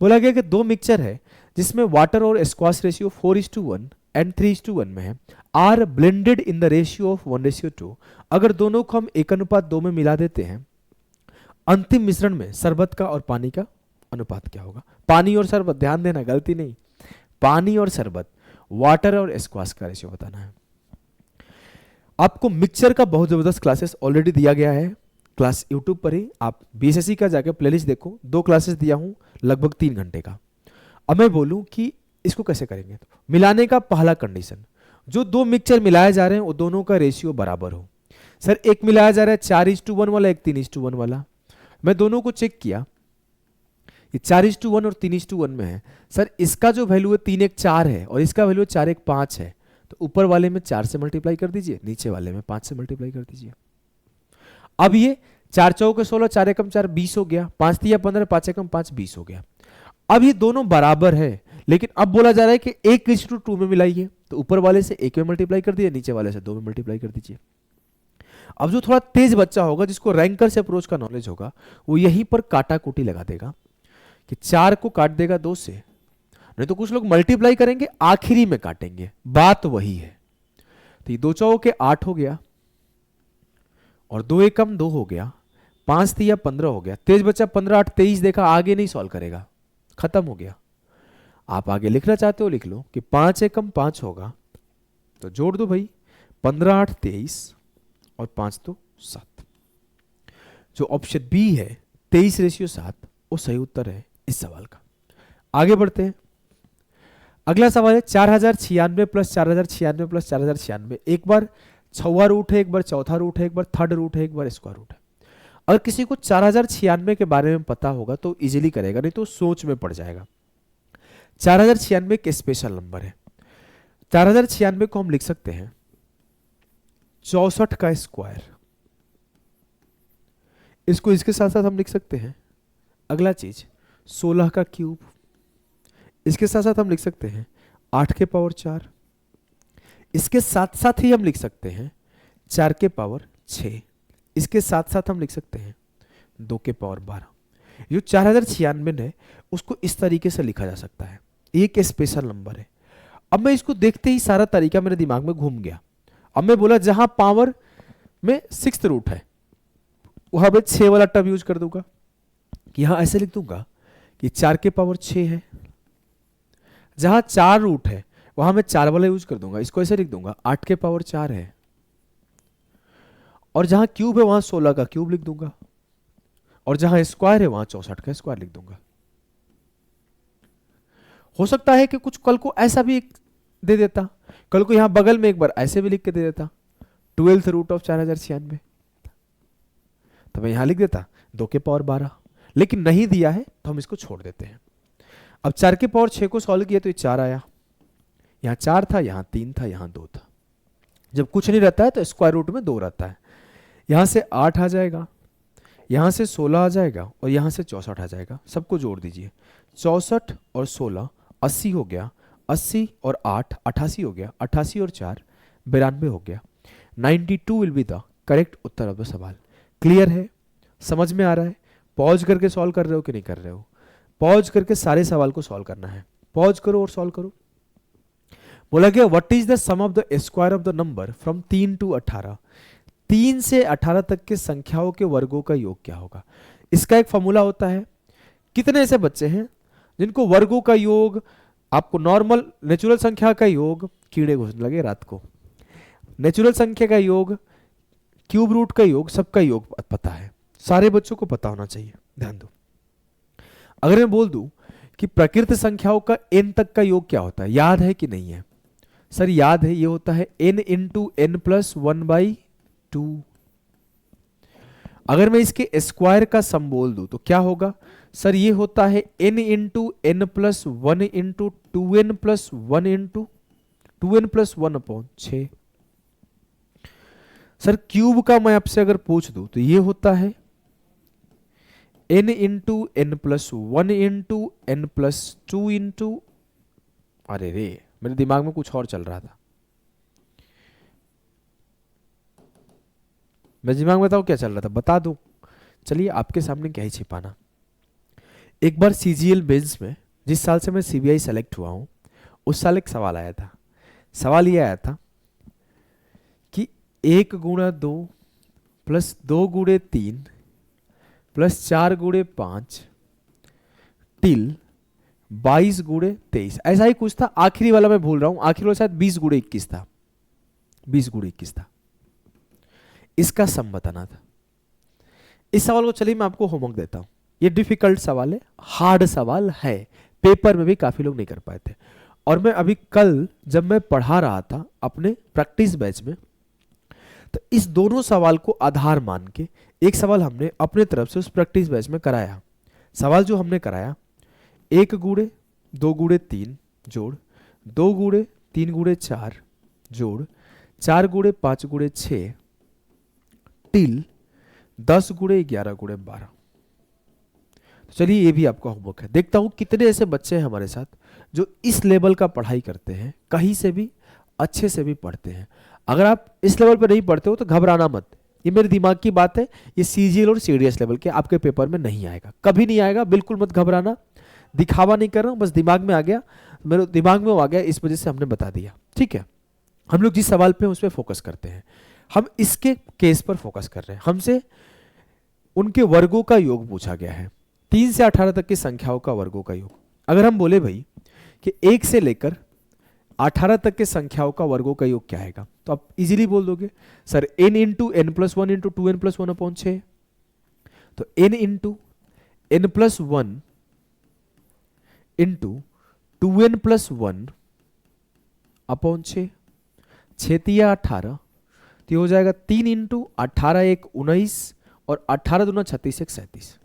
बोला गया कि 2 मिक्सचर है जिसमें वाटर और स्क्वैश रेशियो 4:1 एंड 3:1 में है, are blended in the ratio of 1:2। अगर दोनों को हम 1:2 में मिला देते हैं, अंतिम मिश्रण में शरबत का और पानी का अनुपात क्या होगा? पानी और शरबत, ध्यान देना गलती नहीं, पानी और शरबत, वाटर और स्क्वैश का रेशियो बताना है। आपको मिक्सचर का बहुत जबरदस्त क्लासेस ऑलरेडी दिया गया है क्लास यूट्यूब पर ही, आप बीएसएससी का जाकर प्लेलिस्ट देखो, 2 क्लासेस दिया हूं लगभग 3 घंटे का। अब मैं बोलूं कि इसको कैसे करेंगे, तो मिलाने का पहला कंडीशन, जो 2 मिक्सचर मिलाए जा रहे हैं वो दोनों का रेशियो बराबर हो। सर एक मिलाया जा रहा है 4:1 वाला, एक 3:1 वाला, मैं दोनों को चेक किया, ये 4:1 और 3:1 में है। सर इसका जो वैल्यू है 3 1 4 है और इसका वैल्यू 4 1 5 है, तो ऊपर वाले में 4 से मल्टीप्लाई कर दीजिए, नीचे वाले में 5 से मल्टीप्लाई कर दीजिए। अब ये 4 चौके 16, 4 एकम 4 20 हो गया, 5 तिया 15, 5 एकम 5 20 हो गया। अब ये दोनों बराबर है, लेकिन अब बोला जा रहा है कि 1:2 में मिलाइए, तो ऊपर वाले से 1 में मल्टीप्लाई कर दिए, नीचे वाले से 2 में मल्टीप्लाई कर दीजिए। अब जो थोड़ा तेज बच्चा होगा, जिसको रैंकर से अप्रोच का नॉलेज होगा, वो यहीं पर काटा कुटी लगा देगा कि 4 को काट देगा 2 से, नहीं तो कुछ लोग मल्टीप्लाई करेंगे आखिरी में काटेंगे, बात वही है। तो ये 2 चौके 8 हो गया, और 2 एकम 2 हो गया, 5 तिया 15 हो गया। तेज बच्चा 15 8 23 देखा, आगे नहीं सॉल्व करेगा, खत्म हो गया। आप आगे लिखना चाहते हो लिख लो कि 5 एकम 5 होगा, तो जोड़ दो भाई, 15 8 23 और 5 तो 7। जो ऑप्शन बी है 23:7 वो सही उत्तर है इस सवाल का। आगे बढ़ते हैं। अगला सवाल है 4096 प्लस 4096 प्लस 4096। एक बार छवा रूट है, एक बार चौथा रूट है, एक बार थर्ड रूट है, एक बार स्क्वायर रूट है। अगर किसी को 4096 के बारे में पता होगा तो इजीली करेगा, नहीं तो सोच में पड़ जाएगा। 4096 एक स्पेशल नंबर है। 4096 को हम लिख सकते हैं 64 का स्क्वायर। इसको इसके साथ साथ हम लिख सकते हैं, अगला चीज 16 का क्यूब। इसके साथ साथ हम लिख सकते हैं 8 के पावर 4। इसके साथ साथ ही हम लिख सकते हैं 4 के पावर 6। इसके साथ साथ हम लिख सकते हैं 2 के पावर 12। जो 4096 है उसको इस तरीके से लिखा जा सकता है, एक स्पेशल नंबर है। अब मैं इसको देखते ही सारा तरीका मेरे दिमाग में घूम गया। अब मैं बोला जहां पावर में 6th रूट है वहां मैं 6 वाला टर्म यूज कर दूंगा, कि यहां ऐसे लिख दूंगा कि 4 के पावर 6 है। जहां 4 रूट है वहां मैं 4 वाला यूज कर दूंगा, इसको ऐसे लिख दूंगा 8 के पावर 4 है। और जहां क्यूब है वहां 16 का क्यूब लिख दूंगा, और जहां स्क्वायर है वहां 64 का स्क्वायर लिख दूंगा। हो सकता है कि कुछ कल को ऐसा भी दे देता, कल को यहां बगल में एक बार ऐसे भी लिख के दे देता 12th रूट ऑफ 4096, तो मैं यहां लिख देता 2 के पावर 12। लेकिन नहीं दिया है तो हम इसको छोड़ देते हैं। अब 4 के पावर 6 को सॉल्व किया तो ये 4 आया, यहां 4 था, यहां 3 था, यहां 2 था। जब कुछ नहीं रहता है तो स्क्वायर रूट में 2 रहता है। यहां से 8 आ जाएगा, यहां से 16 आ जाएगा, और यहां से 64 आ जाएगा। सबको जोड़ दीजिए, 64 और 16 80 हो गया, 80 और 8 88 हो गया, 88 और 4 92 हो गया। 92 will be the correct Uttar of the सवाल। क्लियर है, समझ में आ रहा है? पॉज करके सॉल्व कर रहे हो कि नहीं कर रहे हो? पॉज करके सारे सवाल को सॉल्व करना है, पॉज करो और सॉल्व करो। बोला गया what is the sum of the square of the number from 3 to 18। 3 से 18 तक के संख्याओं के वर्गों का योग क्या होगा? इसका एक फॉर्मूला होता है। कितने ऐसे बच्चे हैं जिनको वर्गों का योग, आपको नॉर्मल नेचुरल संख्या का योग, कीड़े घुसने लगे रात को, नेचुरल संख्या का योग, क्यूब रूट का योग, सबका योग पता है? सारे बच्चों को पता होना चाहिए। ध्यान दो, अगर मैं बोल दूं कि प्रकृत संख्याओं का n तक का योग क्या होता है, याद है कि नहीं है? सर याद है, ये होता है n इंटू एन प्लस 1/2। अगर मैं इसके स्क्वायर का सम बोल दूं तो क्या होगा? सर ये होता है n into n plus 1 into 2n plus 1 into 2n plus 1/6। Sir cube का मैं आपसे अगर पूछ दूं तो ये होता है n into n plus 1 into n plus 2 into, अरे रे मेरे दिमाग में कुछ और चल रहा था, मेरे दिमाग में बताओ क्या चल रहा था, बता दूं? चलिए आपके सामने क्या ही छिपाना। एक बार सीजीएल बेंच में, जिस साल से मैं सीबीआई सेलेक्ट हुआ हूं, उस साल एक सवाल आया था। सवाल ये आया था कि 1 गुणा 2 प्लस 2 गुणे 3 प्लस 4 गुणे 5 टिल 22 गुणे 23, ऐसा ही कुछ था। आखिरी वाला मैं भूल रहा हूं, आखिरी वाला शायद 20 गुणे 21 था, 20 गुणे 21 था। इसका सम बताना था। इस सवाल को चलिए मैं आपको होमवर्क देता हूं। ये डिफिकल्ट सवाल है, हार्ड सवाल है, पेपर में भी काफी लोग नहीं कर पाए थे। और मैं अभी कल जब मैं पढ़ा रहा था अपने प्रैक्टिस बैच में, तो इस दोनों सवाल को आधार मान के एक सवाल हमने अपने तरफ से उस प्रैक्टिस बैच में कराया। सवाल जो हमने कराया, 1 गुणे 2 गुणे 3 जोड़ 2 गुणे 3 गुणे 4 जोड़ 4 गुणे 5 गुणे 6 टिल 10 गुणे 11 गुणे 12। चलिए ये भी आपका होमवर्क है। देखता हूँ कितने ऐसे बच्चे हैं हमारे साथ जो इस लेवल का पढ़ाई करते हैं, कहीं से भी अच्छे से भी पढ़ते हैं। अगर आप इस लेवल पर नहीं पढ़ते हो तो घबराना मत, ये मेरे दिमाग की बात है, ये सीजीएल और सीडीएस लेवल के आपके पेपर में नहीं आएगा, कभी नहीं आएगा, बिल्कुल मत घबराना। दिखावा नहीं कर रहा हूँ, बस दिमाग में आ गया, मेरे दिमाग में वो आ गया, इस वजह से हमने बता दिया, ठीक है। हम लोग जिस सवाल पे उस पर फोकस करते हैं, हम इसके केस पर फोकस कर रहे हैं। हमसे उनके वर्गों का योग पूछा गया है, 3 से 18 तक की संख्याओं का वर्गों का योग। अगर हम बोले भाई कि 1 से लेकर 18 तक के संख्याओं का वर्गों का योग क्या आएगा, तो आप इजीली बोल दोगे sir n into n plus one into two n plus one upon 6। तो n into n plus one into two n plus one upon 6, 6 तिया 18, तो हो जाएगा 3 इंटू 18 एक 19 और 18 दूना 36 एक 37।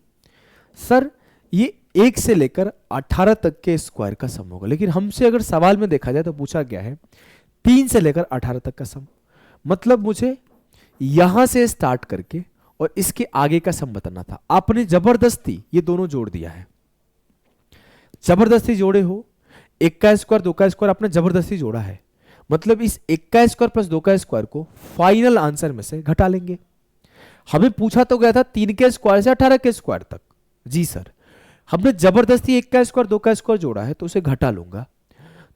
सर ये 1 से लेकर 18 तक के स्क्वायर का सम होगा, लेकिन हमसे अगर सवाल में देखा जाए तो पूछा गया है 3 से लेकर 18 तक का सम, मतलब मुझे यहां से स्टार्ट करके और इसके आगे का सम बताना था। आपने जबरदस्ती ये दोनों जोड़ दिया है, जबरदस्ती जोड़े हो, 1 का स्क्वायर 2 का स्क्वायर आपने जबरदस्ती जोड़ा है, मतलब इस 1 का स्क्वायर प्लस 2 का स्क्वायर को फाइनल आंसर में से घटा लेंगे। हमें पूछा तो गया था 3 के स्क्वायर से 18 के स्क्वायर तक, जी सर हमने जबरदस्ती 1 का स्क्वायर 2 का स्क्वायर जोड़ा है तो उसे घटा लूंगा।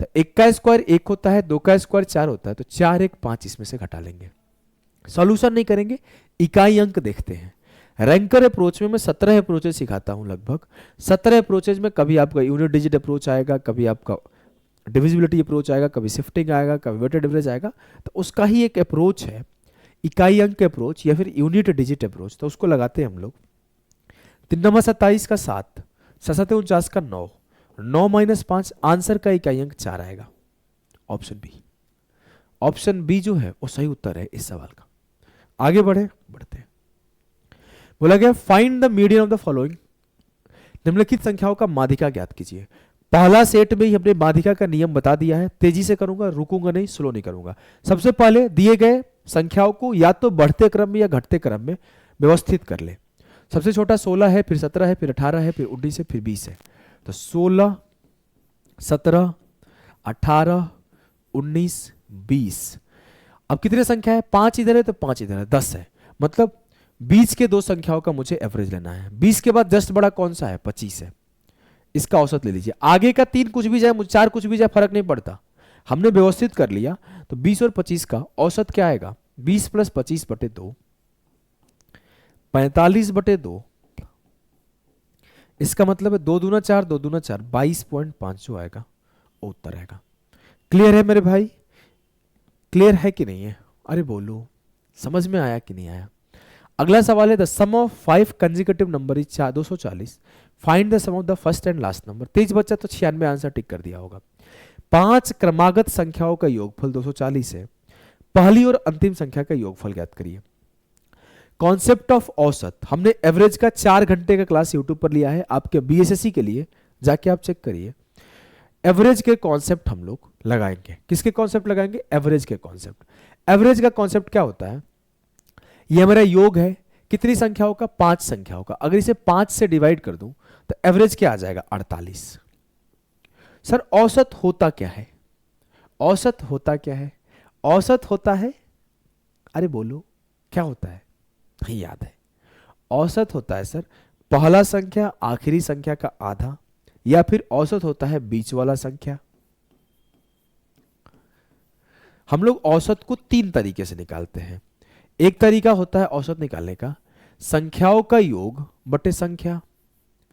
तो 1 का स्क्वायर 1 होता है, 2 का स्क्वायर 4 होता है, तो 4 1 5 इसमें से घटा लेंगे। सॉल्यूशन नहीं करेंगे, इकाई अंक देखते हैं। रैंकर अप्रोच में मैं 17 अप्रोचेज सिखाता हूं, लगभग 17 अप्रोचेज में कभी आपका यूनिट डिजिट अप्रोच आएगा, कभी आपका डिविजिबिलिटी अप्रोच आएगा, कभी शिफ्टिंग आएगा, कभी वेटेड एवरेज आएगा, तो उसका ही एक अप्रोच है इकाई अंक अप्रोच या फिर यूनिट डिजिट अप्रोच, तो उसको लगाते हैं हम लोग। 3 × 27 का 7, 7 × 49 का 9, 9 - 5, आंसर का इकाई अंक 4 आएगा। ऑप्शन बी, ऑप्शन बी जो है वो सही उत्तर है इस सवाल का। आगे बढ़ते हैं। बोला गया find the median of the following, निम्नलिखित संख्याओं का माध्यिका ज्ञात कीजिए। पहला सेट में ही हमने माध्यिका का नियम बता दिया है, तेजी से करूंगा, रुकूंगा नहीं, स्लो नहीं करूंगा। सबसे पहले दिए गए संख्याओं को या तो बढ़ते क्रम में या घटते क्रम में व्यवस्थित कर ले। सबसे छोटा 16 है, फिर 17 है, फिर 18 है, फिर 19 है, फिर 20 है। तो 16, 17, 18, 19, 20। अब कितने संख्या है, 5 इधर है तो 5 इधर है, 10 है, मतलब 20 के दो संख्याओं का मुझे एवरेज लेना है। 20 के बाद जस्ट बड़ा कौन सा है, 25 है, इसका औसत ले लीजिए। आगे का 3 कुछ भी जाए, 4 कुछ भी जाए, फर्क नहीं पड़ता, हमने व्यवस्थित कर लिया। तो 20 और 25 का औसत क्या आएगा, 20 + 25/2, 45/2। इसका मतलब है 2 दूना 4, 2 दूना 4, 22.5 जो आएगा वो उत्तर आएगा। क्लियर है मेरे भाई, क्लियर है कि नहीं है, अरे बोलो, समझ में आया कि नहीं आया। अगला सवाल है the sum of 5 consecutive number is 240, find the sum of the first and last number. तेज बच्चा तो 96 आंसर टिक कर दिया होगा। 5 क्रमागत संख्याओं का योगफल 240 है, पहली और अंतिम संख्या का योगफल ज्ञात करिए। कॉन्सेप्ट ऑफ औसत, हमने एवरेज का 4 घंटे का क्लास यूट्यूब पर लिया है आपके बीएसएससी के लिए, जाके आप चेक करिए। एवरेज के कॉन्सेप्ट हम लोग लगाएंगे, किसके कॉन्सेप्ट लगाएंगे, एवरेज के कॉन्सेप्ट। एवरेज का कॉन्सेप्ट क्या होता है, ये हमारा योग है कितनी संख्याओं का, 5 संख्याओं का। अगर इसे 5 से डिवाइड कर दूं तो एवरेज क्या आ जाएगा, 48। सर औसत होता क्या है, औसत होता क्या है, औसत होता है, अरे बोलो क्या होता है, नहीं याद है। औसत होता है सर पहला संख्या आखिरी संख्या का आधा, या फिर औसत होता है बीच वाला संख्या। हम लोग औसत को 3 तरीके से निकालते हैं। एक तरीका होता है औसत निकालने का, संख्याओं का योग बटे संख्या,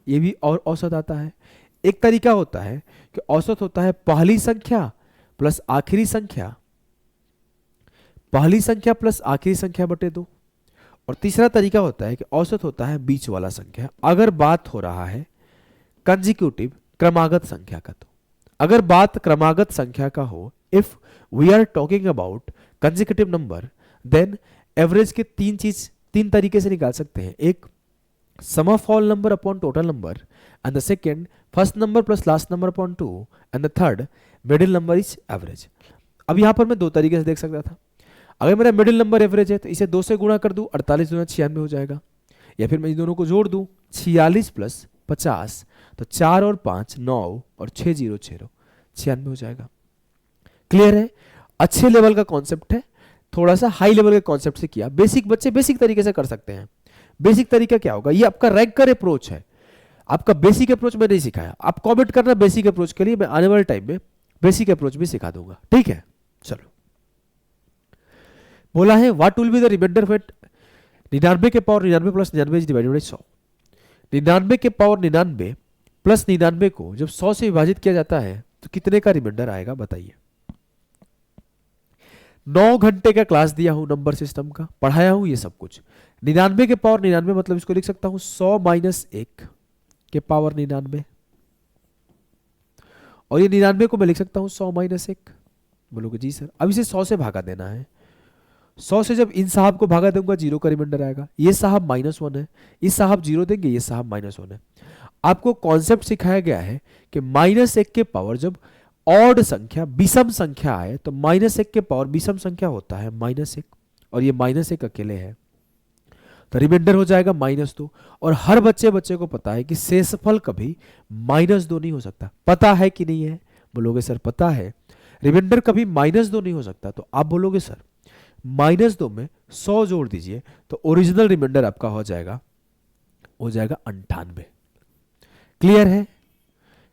ये भी और औसत आता है। एक तरीका होता है कि औसत होता है पहली संख्या प्लस आखिरी संख्या, पहली संख्या प्लस आखिरी संख्या बटे 2। और तीसरा तरीका होता है कि औसत होता है बीच वाला संख्या, अगर बात हो रहा है कंसेक्यूटिव क्रमागत संख्या का। तो अगर बात क्रमागत संख्या का हो, if we are talking about consecutive number, then average के 3 तरीके से निकाल सकते हैं। एक sum of all number upon total number, and the second first number plus last number upon 2, and the third middle number is average. अब यहां पर मैं 2 तरीके से देख सकता था। अगर मेरा मिडिल नंबर एवरेज है तो इसे 2 से गुणा कर दूं, 48 × 96 हो जाएगा, या फिर मैं इन दोनों को जोड़ दूं, 46 + 50, तो 4 और 5 9 और 6 0 6 96 हो जाएगा। क्लियर है? अच्छे लेवल का कॉन्सेप्ट है, थोड़ा सा हाई लेवल के कॉन्सेप्ट से किया। बेसिक बच्चे बेसिक तरीके से कर सकते हैं। बेसिक तरीका क्या होगा, ये आपका रैंकर अप्रोच है, आपका बेसिक अप्रोच मैं नहीं सिखाया। आप कमेंट करना बेसिक अप्रोच के लिए, मैं आने वाले टाइम में बेसिक अप्रोच भी सिखा दूंगा, ठीक है। चलो, बोला है what will be the remainder wait 99 के पावर 99 प्लस 99 डिवाइडेड बाई 100। 99 के पावर 99 प्लस 99 को जब 100 से विभाजित किया जाता है तो कितने का रिमाइंडर आएगा बताइए। 9 घंटे का क्लास दिया हूं, नंबर सिस्टम का पढ़ाया हूं, ये सब कुछ। 99 के पावर 99 मतलब इसको लिख सकता हूं 100 माइनस 1 के पावर 99, और ये 99 को मैं लिख सकता हूं 100 माइनस 1। बोलोगे जी सर अब इसे 100 से भागा देना है। 100 से जब इन साहब को भागा दूंगा 0 का रिमाइंडर आएगा। ये साहब -1 है, इस साहब 0 देंगे, ये साहब -1 है। आपको कॉन्सेप्ट सिखाया गया है कि -1 के पावर जब ऑड संख्या विषम संख्या आए तो -1 के पावर विषम संख्या होता है -1, और ये -1 अकेले है, तो रिमाइंडर हो जाएगा -2। और हर बच्चे को पता है कि शेषफल कभी -2 नहीं हो सकता। पता है कि नहीं है? बोलोगे सर पता है। रिमाइंडर कभी -2 नहीं हो सकता, तो आप बोलोगे सर -2 में 100 जोड़ दीजिए तो ओरिजिनल रिमाइंडर आपका हो जाएगा 98। क्लियर है?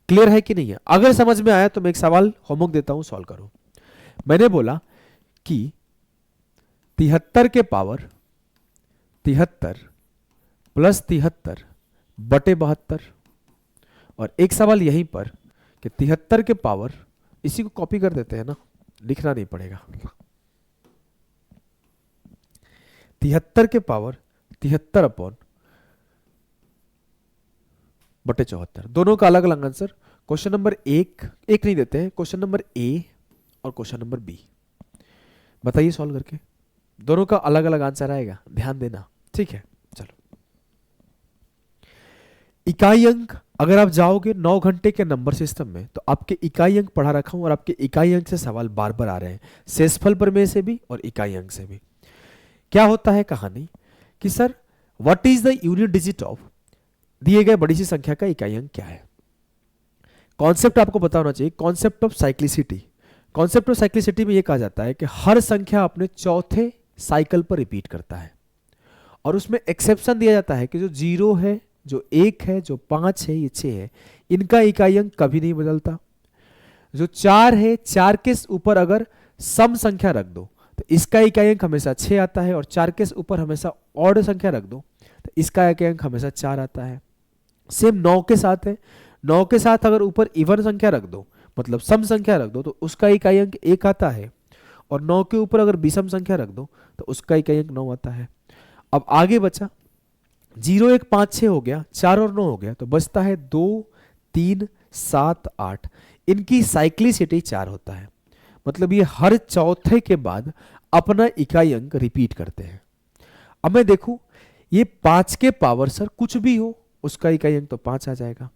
क्लियर है कि नहीं है? अगर समझ में आया तो मैं एक सवाल होमवर्क देता हूं, सॉल्व करो। मैंने बोला कि 73 के पावर 73 प्लस 73 बटे 72, और एक सवाल यहीं पर कि 73 के पावर, इसी को कॉपी कर देते हैं ना, लिखना नहीं पड़ेगा। 73 के पावर 73 अपॉन बटे 74, दोनों का अलग अलग आंसर। क्वेश्चन नंबर एक नहीं देते हैं, क्वेश्चन नंबर ए और क्वेश्चन नंबर बी। बताइए सॉल्व करके, दोनों का अलग अलग आंसर आएगा, ध्यान देना, ठीक है। चलो, इकाई अंक अगर आप जाओगे 9 घंटे के नंबर सिस्टम में तो आपके इकाई अंक पढ़ा रखा हूं, और आपके इकाई अंक से सवाल बार बार आ रहे हैं, शेषफल प्रमेय से भी और इकाई अंक से भी। क्या होता है कहानी कि sir what is the unit digit of दिए गए बड़ी सी संख्या का इकाई अंक क्या है। कॉन्सेप्ट आपको पता होना चाहिए, concept of cyclicity. Concept of cyclicity में यह कहा जाता है कि हर संख्या अपने चौथे साइकिल पर रिपीट करता है, और उसमें एक्सेप्शन दिया जाता है कि जो 0 है, जो 1 है, जो 5 है, ये 6 है, इनका इकाई अंक कभी नहीं बदलता। जो 4 है, 4 के ऊपर अगर सम संख्या रख दो तो इसका इकाई अंक हमेशा 6 आता है, और 4 के ऊपर हमेशा ऑड संख्या रख दो तो इसका इकाई अंक हमेशा 4 आता है। सेम 9 के साथ है, 9 के साथ अगर ऊपर इवन संख्या रख दो, मतलब सम संख्या रख दो, तो उसका इकाई अंक 1 आता है, और 9 के ऊपर अगर विषम संख्या रख दो तो उसका इकाई अंक 9 आता है। अब आगे बचा 0 1 5 6 हो गया, 4 और 9 हो गया, तो बचता है 2 3 7 8। इनकी साइक्लिसिटी 4 होता है, मतलब ये हर चौथे के बाद अपना इकाई अंक रिपीट करते हैं। अब मैं देखूं ये 5 के पावर सर कुछ भी हो उसका इकाई अंक तो 5 आ जाएगा।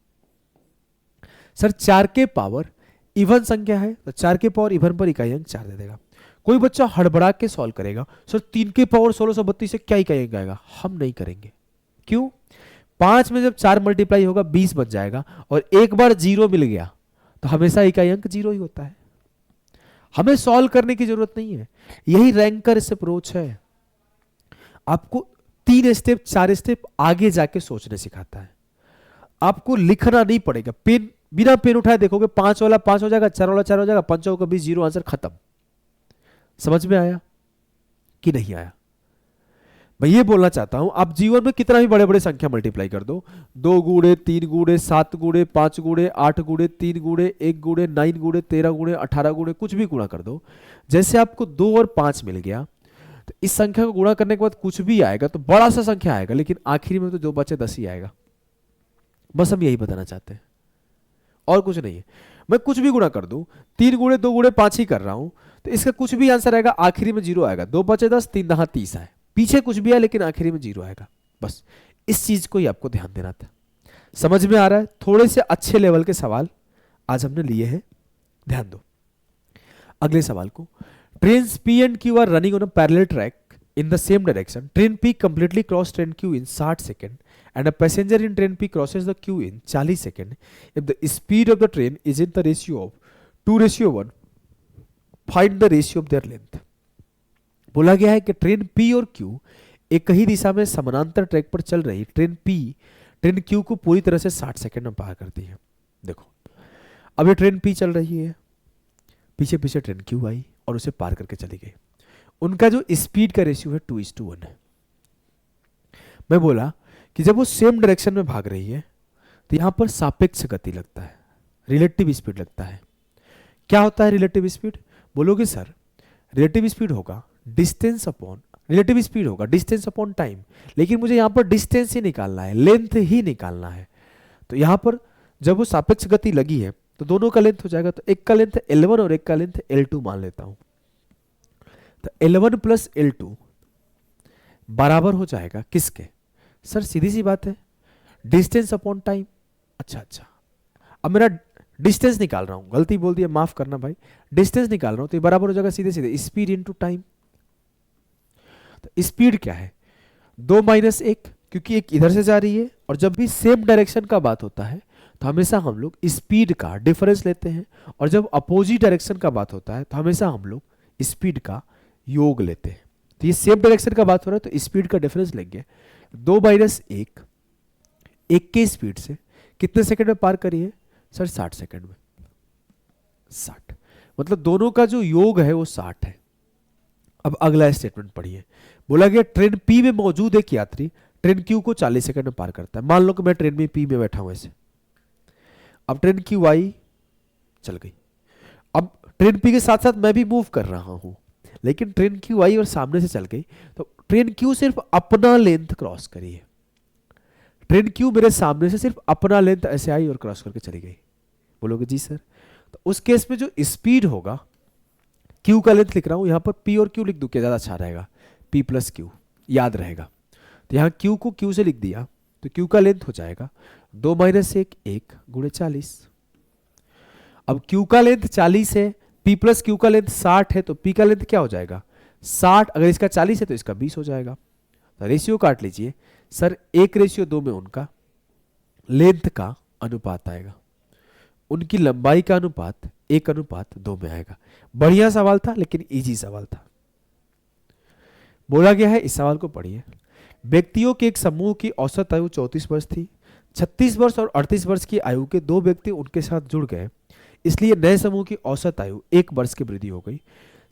सर 4 के पावर इवन संख्या है तो 4 के पावर इवन पर इकाई अंक 4 दे देगा। कोई बच्चा हड़बड़ा के सॉल्व करेगा, सर 3 के पावर 1632 से क्या इकाई अंक आएगा? हम नहीं करेंगे। क्यों? 5 में जब 4 मल्टीप्लाई होगा 20 बन जाएगा, और एक बार 0 मिल गया तो हमेशा इकाई अंक 0 ही होता है। हमें सॉल्व करने की जरूरत नहीं है, यही रैंकर अप्रोच है। आपको 3 स्टेप 4 स्टेप आगे जाके सोचने सिखाता है। आपको लिखना नहीं पड़ेगा, पेन बिना पेन उठाए देखोगे 5 वाला 5 हो जाएगा, 4 वाला 4 हो जाएगा, 5 का भी 0, आंसर खत्म। समझ में आया कि नहीं आया? मैं ये बोलना चाहता हूं, आप जीवन में कितना भी बड़े बड़े संख्या मल्टीप्लाई कर दो, 2 गुणे 3 गुणे 7 गुणे 5 गुणे 8 गुणे 3 गुणे 1 गुणे 9 गुणे 13 गुणे 18 गुणे कुछ भी गुणा कर दो, जैसे आपको 2 और 5 मिल गया तो इस संख्या को गुणा करने के बाद कुछ भी आएगा तो बड़ा सा संख्या आएगा, लेकिन आखिरी में तो जो बचे 10 ही आएगा। बस हम यही बताना चाहते हैं, और कुछ नहीं है। मैं कुछ भी गुणा कर दूं, 3 गुणे 2 गुणे 5 ही कर रहा हूं, तो इसका कुछ भी आंसर आएगा, आखिरी में 0 आएगा। 2 बचे 10, 3 9 30 आए, पीछे कुछ भी है लेकिन आखिरी में 0 आएगा। बस इस चीज को ही आपको ध्यान देना था। समझ में आ रहा है? थोड़े से अच्छे लेवल के सवाल आज हमने लिए हैं, ध्यान दो। अगले सवाल को, trains P and Q are running on a parallel track in the same direction. Train P completely crossed train Q in 60 seconds and a passenger in train P crosses the queue in 40 seconds, if the speed of the train is in the ratio of 2:1, find the ratio of their length. बोला गया है कि train P और Q एक ही दिशा में समानांतर track पर चल रही ट्रेन Q को पूरी तरह से 60 सेकंड में पार करती है। देखो अब ये ट्रेन P चल रही है, पीछे पीछे ट्रेन Q आई और उसे पार करके चली गई। उनका जो स्पीड का रेशियो है 2:1 है। मैं बोला कि जब वो सेम डायरेक्शन में भाग रही है तो यहां पर सापेक्ष गति लगता है, रिलेटिव स्पीड लगता है। क्या होता है रिलेटिव स्पीड? बोलोगे सर रिलेटिव स्पीड होगा डिस्टेंस अपॉन, रिलेटिव स्पीड होगा डिस्टेंस अपॉन टाइम, लेकिन मुझे यहां पर डिस्टेंस ही निकालना है, लेंथ ही निकालना है। तो यहां पर जब वो सापेक्ष गति लगी है तो दोनों का लेंथ हो जाएगा, तो एक का लेंथ L1 और एक का लेंथ L2 मान लेता हूं। तो L1 प्लस L2 बराबर हो जाएगा किसके? सर सीधी सी बात है डिस्टेंस अपॉन टाइम। अच्छा अब मेरा डिस्टेंस निकाल रहा हूं, गलती बोल दिया माफ करना भाई, डिस्टेंस निकाल रहा हूं तो ये बराबर हो जाएगा सीधे सीधे स्पीड इनटू टाइम। तो स्पीड क्या है 2 माइनस 1, क्योंकि एक इधर से जा रही है और जब भी सेम डायरेक्शन का बात होता है तो हमेशा हम लोग स्पीड का डिफरेंस लेते हैं, और जब अपोजिट डायरेक्शन का बात होता है तो हमेशा हम लोग स्पीड का योग लेते हैं। तो ये सेम डायरेक्शन का बात हो रहा है तो स्पीड का डिफरेंस लेंगे। 2 माइनस 1, 1 के स्पीड से कितने सेकंड में पार करी है? सर 60 सेकंड में। 60 मतलब दोनों का जो योग है वो 60 है। अब अगला स्टेटमेंट पढ़िए। बोला गया ट्रेन P में मौजूद एक यात्री ट्रेन Q को 40 सेकंड में पार करता है। मान लो कि मैं ट्रेन में P में बैठा हूं ऐसे, अब ट्रेन Q आई चल गई, अब ट्रेन P के साथ साथ मैं भी मूव कर रहा हूं, लेकिन ट्रेन Q आई और सामने से चल गई तो ट्रेन Q सिर्फ अपना लेंथ क्रॉस करी है। ट्रेन Q मेरे सामने से सिर्फ अपना लेंथ ऐसे आई और क्रॉस करके चली गई। बोलोगे जी सर, तो उस केस में जो स्पीड होगा, Q का लेंथ लिख रहा हूं यहां पर P और Q लिख दूं क्या ज्यादा अच्छा रहेगा? P प्लस Q याद रहेगा। तो यहां Q को Q से लिख दिया तो Q का लेंथ हो जाएगा 2 माइनस 1, 1 गुणे 40। अब Q का लेंथ 40 है, P प्लस Q का लेंथ 60 है, तो P का लेंथ क्या हो जाएगा? 60, अगर इसका 40 है तो इसका 20 हो जाएगा। तो रेशियो काट लीजिए सर, 1:2 में उनका लेंथ का अनुपात आएगा, उनकी लंबाई का अनुपात 1:2 में आएगा। बढ़िया सवाल था लेकिन इजी सवाल था। बोला गया है, इस सवाल को पढ़िए। व्यक्तियों के एक समूह की औसत आयु 34 वर्ष थी। 36 वर्ष और 38 वर्ष की आयु के 2 व्यक्ति उनके साथ जुड़ गए, इसलिए नए समूह की औसत आयु 1 वर्ष की वृद्धि हो गई।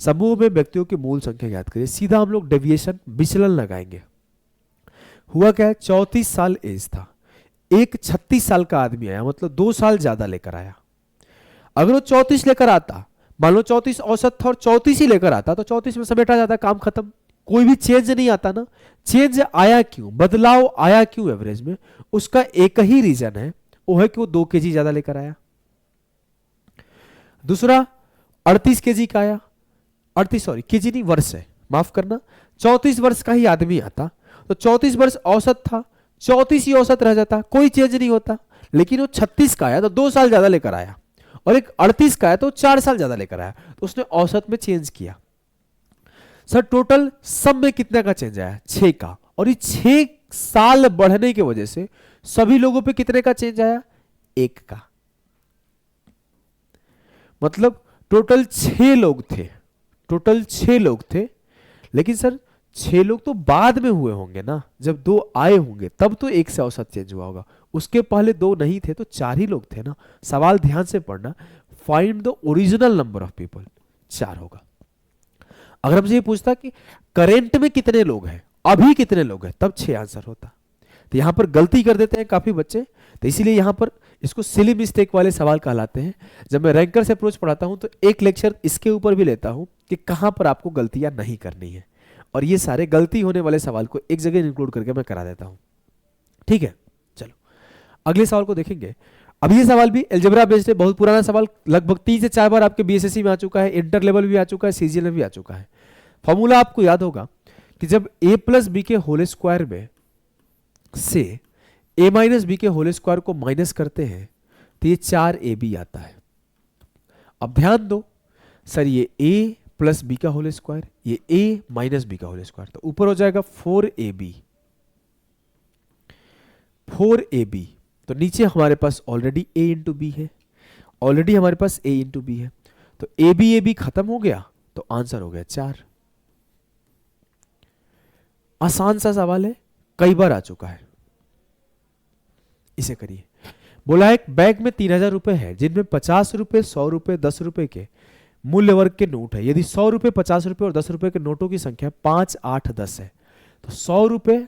समूह में व्यक्तियों की मूल संख्या ज्ञात करिए। सीधा हम लोग डेविएशन विचलन लगाएंगे। हुआ क्या है, 34 साल एज था, एक 36 साल का आदमी आया, मतलब 2 साल ज्यादा लेकर आया। अगर वो 34 लेकर आता, मान लो 34 औसत था और 34 ही लेकर आता तो 34 में समेटा जाता, काम खत्म, कोई भी चेंज नहीं आता ना। चेंज आया क्यों, बदलाव आया क्यों एवरेज में? उसका एक ही रीजन है, वो है कि वो 2 केजी ज्यादा लेकर आया। दूसरा 38 केजी का आया, 38 सॉरी केजी नहीं वर्ष है, माफ करना, 34 वर्ष का ही आदमी आता तो 34 वर्ष औसत था, 34 ही औसत रह जाता, कोई चेंज नहीं होता। लेकिन वो 36 का आया तो 2 साल ज्यादा लेकर आया, और एक 38 का आया तो 4 साल ज्यादा लेकर आया, तो उसने औसत में चेंज किया। सर टोटल सब में कितने का चेंज आया? 6 का, और ये 6 साल बढ़ने की वजह से सभी लोगों पे कितने का चेंज आया? 1 का। मतलब टोटल 6 लोग थे, टोटल 6 लोग थे, लेकिन सर 6 लोग तो बाद में हुए होंगे ना, जब 2 आए होंगे तब तो 1 से औसत चेंज हुआ होगा, उसके पहले 2 नहीं थे तो 4 ही लोग थे ना। सवाल ध्यान से पढ़ना, find the original number of people, 4 होगा। अगर हमसे ये पूछता कि करेंट में कितने लोग हैं, अभी कितने लोग हैं, तब 6 आंसर होता। तो यहां पर गलती कर देते हैं काफी बच्चे, तो इसीलिए यहां पर इसको सिली मिस्टेक वाले सवाल कहलाते हैं। जब मैं रैंकर से अप्रोच पढ़ाता हूं तो एक लेक्चर इसके ऊपर भी लेता हूं कि कहां पर आपको गलतियां नहीं करनी है, और ये सारे गलती होने वाले सवाल को एक जगह इंक्लूड करके मैं करा देता हूं। ठीक है, चलो अगले सवाल को देखेंगे। अब ये सवाल भी अलजेब्रा बेस्ड है, बहुत पुराना सवाल, लगभग 3 से 4 बार आपके बीएसएससी में आ चुका है, इंटर लेवल भी आ चुका है, सीजीएल में भी आ चुका है। फॉर्मूला आपको याद होगा कि जब a प्लस बी के होल स्क्वायर में से a माइनस बी के होल स्क्वायर को माइनस करते हैं तो ये 4ab आता है। अब ध्यान दो सर, ये a प्लस बी का होल स्क्वायर, ये a माइनस बी का होल स्क्वायर, तो ऊपर हो जाएगा 4ab 4AB, तो नीचे हमारे पास ऑलरेडी A इंटू बी है, ऑलरेडी हमारे पास A इंटू बी है, तो ए बी खत्म हो गया, तो आंसर हो गया 4। आसान सा सवाल है, कई बार आ चुका है। इसे करिए। बोला एक बैग में 3000 रुपए है जिनमें 50 रुपए, 100 रुपए, 10 रुपए के मूल्य वर्ग के नोट है। यदि 100 रुपए, 50 रुपए और 10 रुपए के नोटों की संख्या 5, 8, 10 है, तो 100 रुपए,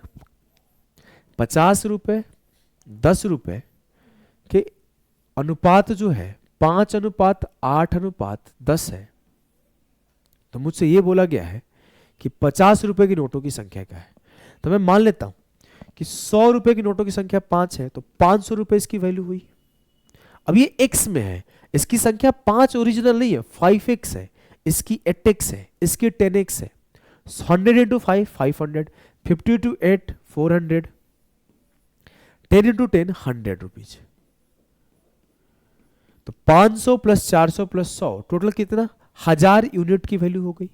50 रुपए, 10 रुपए के अनुपात जो है 5:8:10 है। तो मुझसे यह बोला गया है कि 50 रुपए की नोटों की संख्या क्या है। तो मैं मान लेता हूं कि 100 रुपए की नोटों की संख्या 5 है, तो 500 रुपए इसकी वैल्यू हुई। अब ये x में है, इसकी संख्या 5 ओरिजिनल नहीं है, 5x है, इसकी 8x है, इसकी 10x है। 100 इंटू 5 500, 50 इंटू 8 400, 10 इंटू 10 100 रुपीज। तो 500 प्लस 400 प्लस 100 टोटल कितना, 1000 यूनिट की वैल्यू हो गई।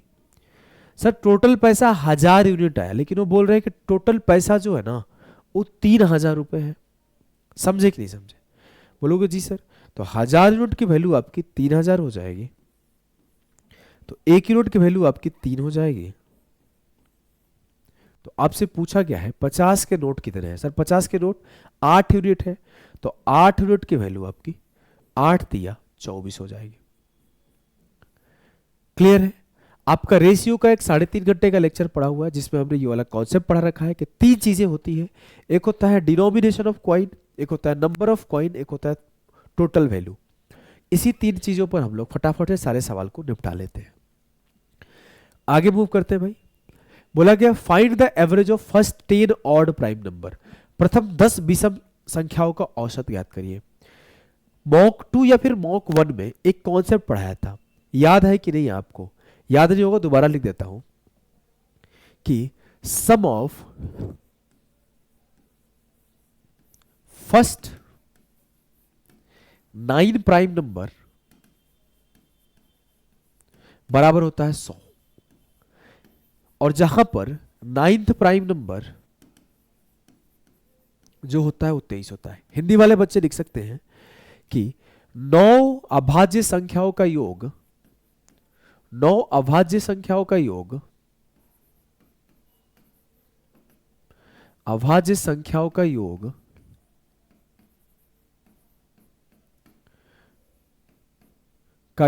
सर टोटल पैसा 1000 यूनिट आया, लेकिन वो बोल रहे हैं कि टोटल पैसा जो है ना वो 3000 रुपए है। समझे कि नहीं समझे? बोलोगे जी सर, तो 1000 यूनिट की वैल्यू आपकी 3000 हो जाएगी, तो 1 यूनिट की वैल्यू आपकी 3 हो जाएगी। तो आपसे पूछा गया है 50 के नोट कितने हैं। सर 50 के नोट 8 यूनिट है, तो 8 यूनिट की वैल्यू आपकी 8 दिया 24 हो जाएगी। क्लियर है? आपका रेशियो का एक 3.5 घंटे का लेक्चर पढ़ा हुआ है, जिसमें हमने ये वाला कॉन्सेप्ट पढ़ा रखा है कि 3 चीजें होती है। एक होता है डिनोमिनेशन ऑफ कॉइन, एक होता है नंबर ऑफ कॉइन, एक होता है टोटल वैल्यू। इसी 3 चीजों पर हम लोग फटाफट से सारे सवाल को निपटा लेते हैं। आगे मूव करते हैं भाई। बोला गया find the average of first 10 odd prime number. प्रथम 10 विषम संख्याओं का औसत ज्ञात करिए। मॉक 2 या फिर मॉक 1 में एक कॉन्सेप्ट पढ़ाया था, याद है कि नहीं? आपको याद नहीं होगा, दोबारा लिख देता हूं कि सम ऑफ फर्स्ट 9 प्राइम नंबर बराबर होता है 100, और जहां पर 9th प्राइम नंबर जो होता है वो 23 होता है। हिंदी वाले बच्चे लिख सकते हैं कि 9 अभाज्य संख्याओं का योग, 9 अभाज्य संख्याओं का योग, अभाज्य संख्याओं का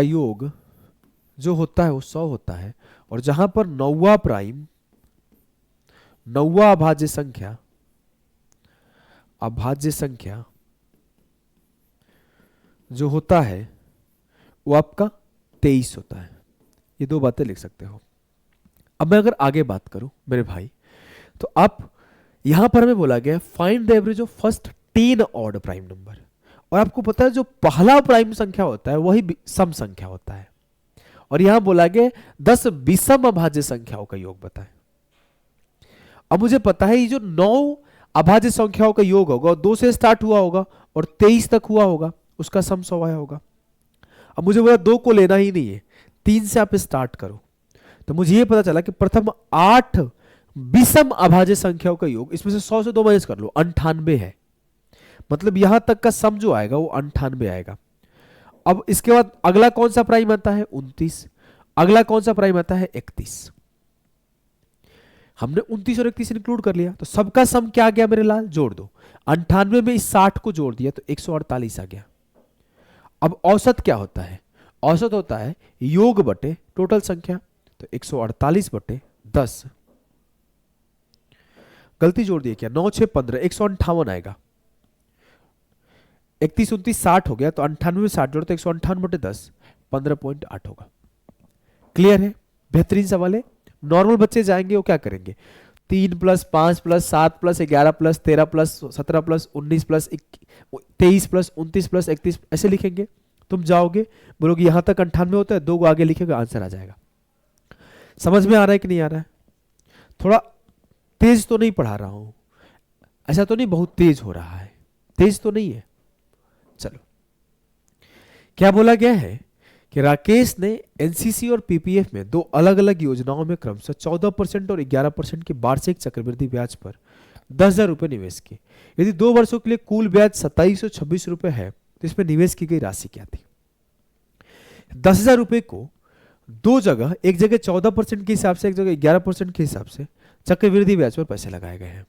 योग जो होता है वो 100 होता है, और जहां पर 9वां प्राइम, 9वां अभाज्य संख्या जो होता है वो आपका 23 होता है। ये 2 बातें लिख सकते हो। अब मैं अगर आगे बात करूं मेरे भाई, तो आप यहां पर हमें बोला गया find the average of first 10 odd prime number, और आपको पता है जो पहला प्राइम संख्या होता है वही सम संख्या होता है, और यहां बोला गया 10 विषम अभाज्य संख्याओं का योग बताएं। अब मुझे पता है ये जो 9 अभाज्य संख्याओं का योग होगा, 2 से स्टार्ट हुआ होगा और 23 तक हुआ होगा, उसका सम 100 आया होगा। अब मुझे बोला 2 को लेना ही नहीं है, 3 से आप स्टार्ट करो। तो मुझे ये पता चला कि प्रथम 8 विषम अभाज्य संख्याओं का योग, इसमें से 100 से 2 माइनस कर लो, 98 है। मतलब यहां तक का सम जो आएगा वो 98 आएगा। अब इसके बाद अगला कौन सा प्राइम आता है? 29। अगला कौन सा प्राइम आता है? 31। हमने 29 और 31 इंक्लूड कर लिया, तो सबका सम क्या आ गया मेरे लाल? जोड़ दो। 98 में इस 60 को जोड़ दिया तो 148 आ गया। अब औसत क्या होता है? औसत होता है योग बटे टोटल संख्या, तो 148 बटे 10। गलती जोड़ दी क्या? 9 6 15, 158 आएगा। 31 29 60 हो गया, तो 98 में 60 जोड़ो तो 158 बटे 10, 15.8 होगा। क्लियर है? बेहतरीन सवाल है। नॉर्मल बच्चे जाएंगे वो क्या करेंगे? 3 plus 5 plus 7 plus 11 plus 13 plus 17 plus 19 plus 23 plus 29 plus 31 ऐसे लिखेंगे। तुम जाओगे बोलोगे यहां तक 98 होता है, 2 को आगे लिखेगा, आंसर आ जाएगा। समझ में आ रहा है कि नहीं आ रहा है? थोड़ा तेज तो नहीं पढ़ा रहा हूं, ऐसा तो नहीं बहुत तेज हो रहा है, तेज तो नहीं है। चलो, क्या बोला गया है कि राकेश ने एनसीसी और पीपीएफ में 2 अलग अलग योजनाओं में क्रमशः 14% और 11% की वार्षिक चक्रवृद्धि ब्याज पर 10,000 रुपये निवेश किए। यदि 2 वर्षों के लिए कुल ब्याज 2726 रुपये है तो इसमें निवेश की गई राशि क्या थी? 10,000 रुपये को दो जगह, एक जगह 14% के हिसाब से, एक जगह 11% के हिसाब से चक्रवृद्धि ब्याज पर पैसे लगाए गए हैं।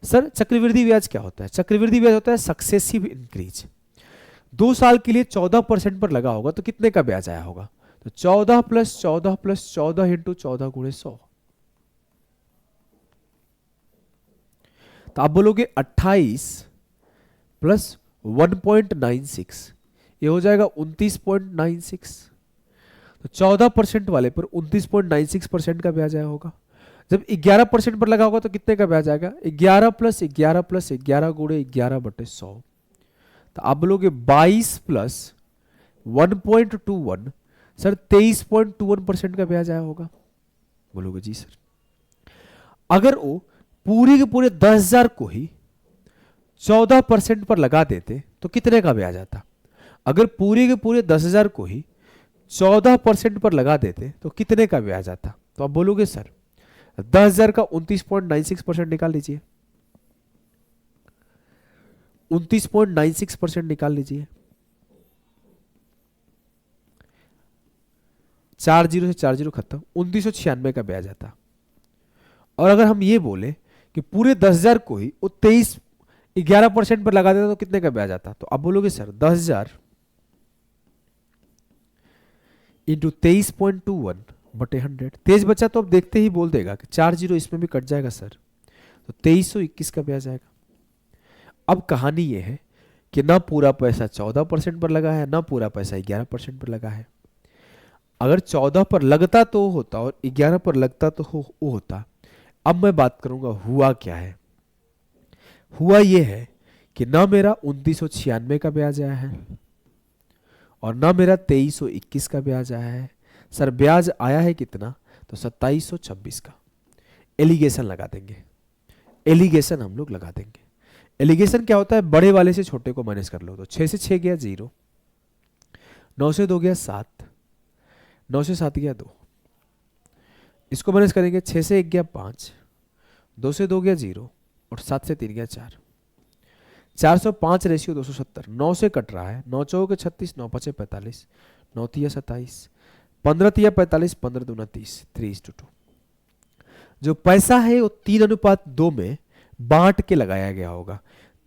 सर चक्रवृद्धि ब्याज क्या होता है? चक्रवृद्धि ब्याज होता है सक्सेसिव इंक्रीज। 2 साल के लिए 14% पर लगा होगा तो कितने का ब्याज आया होगा? तो 14 + 14 + 14 इंटू 14 × 100। तो आप बोलोगे 28 + 1.96, ये हो जाएगा 29.96। तो 14% वाले पर 29.96% का ब्याज आया होगा। जब 11% पर लगा होगा तो कितने का ब्याज आएगा? 11 + 11 + 11 × 11/100। तो आप बोलोगे 22 + 1.21, सर 23.21% का ब्याज आया होगा। बोलोगे जी सर। अगर वो पूरे के पूरे 10,000 को ही 14% पर लगा देते तो कितने का ब्याज आता? अगर पूरे के पूरे 10,000 को ही 14% पर लगा देते तो कितने का ब्याज आता? तो आप बोलोगे सर 10,000 का 29.96% निकाल लीजिए, 29.96% निकाल लीजिए। 40 से 40 खत्म, 1996 का ब्याज आता। और अगर हम ये बोले कि पूरे 10,000 को ही वो 11% पर लगा देता तो कितने का ब्याज आता? तो आप बोलोगे सर 10,000 इंटू 23.21/100। तेज बच्चा तो अब देखते ही बोल देगा कि 40 इसमें भी कट जाएगा सर, तो 2321 का ब्याज आएगा। अब कहानी ये है कि ना पूरा पैसा 14% पर लगा है, ना पूरा पैसा 11% पर लगा है। अगर 14 पर लगता तो होता और 11 पर लगता तो वो होता। अब मैं बात करूंगा हुआ क्या है। हुआ ये है कि ना मेरा 2996 का ब्याज आया है और ना मेरा 2321 का ब्याज आया है। सर ब्याज आया है कितना? तो 2726 का। एलिगेशन लगा देंगे, एलिगेशन हम लोग लगा देंगे। एलिगेशन क्या होता है? बड़े वाले से छोटे को माइनस कर लो। तो 6 से 6 गया 0, 9 से 2 गया 7, 9 से 7 गया 2, इसको माइनस करेंगे। 6 से 1 गया 5, 2 से 2 गया 0 और 7 से 3 गया 4। 405 रेशियो 270, 9 से कट रहा है। 9 चौके 36, 9 5 45, 9 तिया 27, 15 तिया 45, 15 दूना 30, 3:2। जो पैसा है वो 3:2 में बांट के लगाया गया होगा।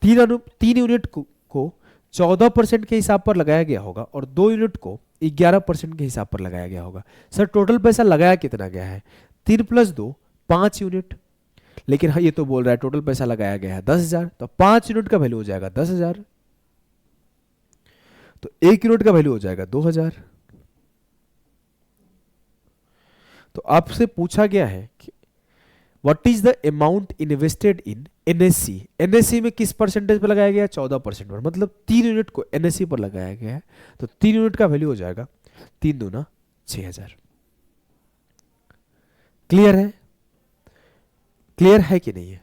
3 यूनिट को 14% के हिसाब पर लगाया गया होगा और 2 यूनिट को 11% के हिसाब पर लगाया गया होगा। सर टोटल पैसा लगाया कितना गया है? 3 + 2 5 यूनिट। लेकिन हाँ ये तो बोल रहा है टोटल पैसा लगाया गया है 10,000, तो 5 यूनिट का वैल्यू हो जाएगा 10,000, तो 1 यूनिट का वैल्यू हो जाएगा 2,000। तो आपसे पूछा गया है कि what is the amount invested in NSC. NSC में किस परसेंटेज पर लगाया गया है? 14% पर, मतलब 3 यूनिट को एनएससी पर लगाया गया है। तो 3 यूनिट का वैल्यू हो जाएगा 3 दूना 6,000। क्लियर है? क्लियर है कि नहीं है?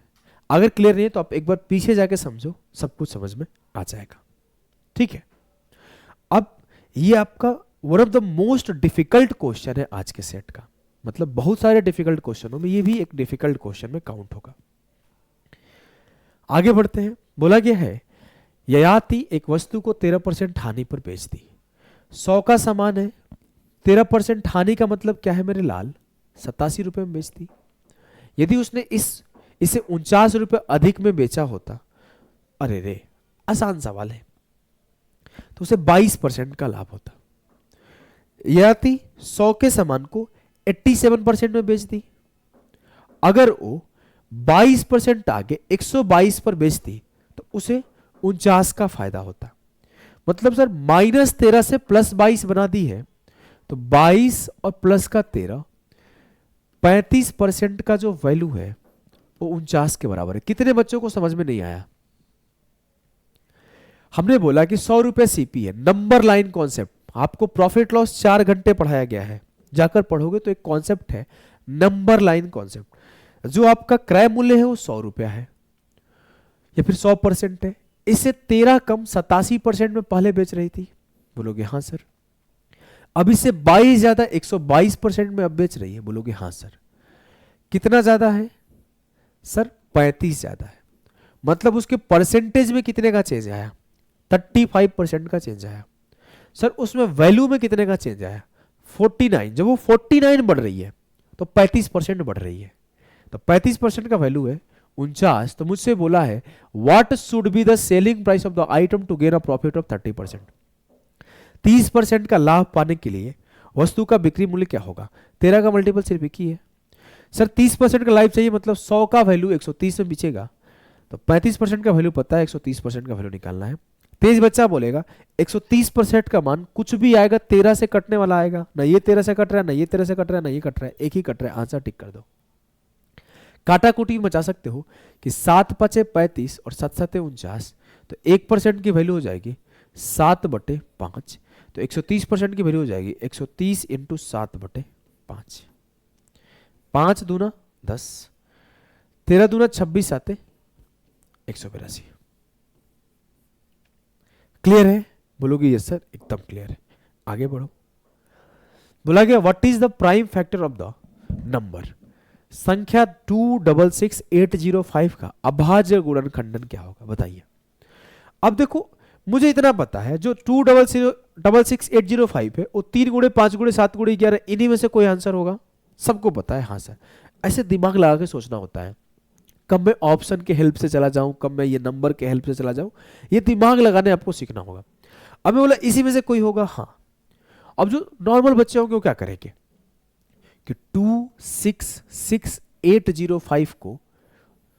अगर क्लियर नहीं है तो आप एक बार पीछे जाके समझो, सब कुछ समझ में आ जाएगा। ठीक है, अब ये आपका one of the most difficult question है आज के सेट का। मतलब बहुत सारे डिफिकल्ट क्वेश्चनों में ये भी एक डिफिकल्ट क्वेश्चन में काउंट होगा। आगे बढ़ते हैं। बोला गया है ययाति एक वस्तु को 13% हानि पर बेच दी। 100 का सामान है, 13% हानि का मतलब क्या है मेरे लाल? 87 रुपए में बेच दी। यदि उसने इसे 49 रुपए अधिक में बेचा होता, अरे रे आसान सवाल है, तो उसे 22% का लाभ होता। यदि 100 के सामान को 87% में बेच दी, अगर वो 22% आगे 122 पर बेचती तो उसे 49 का फायदा होता। मतलब सर -13 से +22 बना दी है, तो 22 और प्लस का 13, 35% का जो वैल्यू है वो 49 के बराबर है। कितने बच्चों को समझ में नहीं आया? हमने बोला कि 100 रुपए सीपी है, नंबर लाइन कॉन्सेप्ट। आपको प्रॉफिट लॉस 4 घंटे पढ़ाया गया है, जाकर पढ़ोगे तो एक कॉन्सेप्ट है नंबर लाइन कॉन्सेप्ट। जो आपका क्रय मूल्य है वो 100 रुपया है या फिर 100% है। इससे 13 कम 87% में पहले बेच रही थी। बोलोगे हाँ सर। अब इससे 22 ज्यादा 122% में अब बेच रही है। बोलोगे हाँ सर। कितना ज्यादा है सर? 35 ज्यादा है, मतलब उसके परसेंटेज में कितने का चेंज आया, 35% का चेंज आया। सर उसमें वैल्यू में कितने का चेंज आया, 49। जब वो 49 बढ़ रही है तो 35% बढ़ रही है, तो 35% का वैल्यू है 49। तो मुझसे बोला है what should be the selling price of the item to gain a profit of 30%। 30% का लाभ पाने के लिए वस्तु का बिक्री मूल्य क्या होगा। 13 का मल्टीपल सिर्फ एक ही है। सर 30% का लाभ चाहिए, मतलब 100 का वैल्यू 130 में बिचेगा, तो 35% का वैल्यू पता है, 130% का वैल्यू निकालना है। तेज बच्चा बोलेगा 130% का मान कुछ भी आएगा 13 से कटने वाला आएगा, ना ये 13 से कट रहा है, ना ये 13 से कट रहा है, ना ये कट रहा है, एक ही कट रहा है, आंसर टिक कर दो। काटाकुटी मचा सकते हो कि 7 पचे 35 और 7 सते 49, तो 1% की वैल्यू हो जाएगी 7/5, तो 130% की वैल्यू हो जाएगी 130 इंटू 7/5। 5 दूना 10, 13 दूना 26 आते 182। क्लियर है, बोलोगे यस सर, एकदम क्लियर है। आगे बढ़ो। बोला गया what is the prime factor of the number. संख्या 266805 का अभाज्य गुणनखंडन क्या होगा बताइए। अब देखो मुझे इतना पता है जो 266805 है वो 3 गुणे 5 गुणे 7 गुणे 11, इन्हीं में से कोई आंसर होगा, सबको पता है। हाँ सर, ऐसे दिमाग लगा के सोचना होता है, कब मैं ऑप्शन के हेल्प से चला जाऊं, कब मैं ये नंबर के हेल्प से चला जाऊं, ये दिमाग लगाने आपको सीखना होगा। अब मैं बोला इसी में से कोई होगा, हाँ। अब जो नॉर्मल बच्चे होंगे वो क्या करेंगे कि 266805 को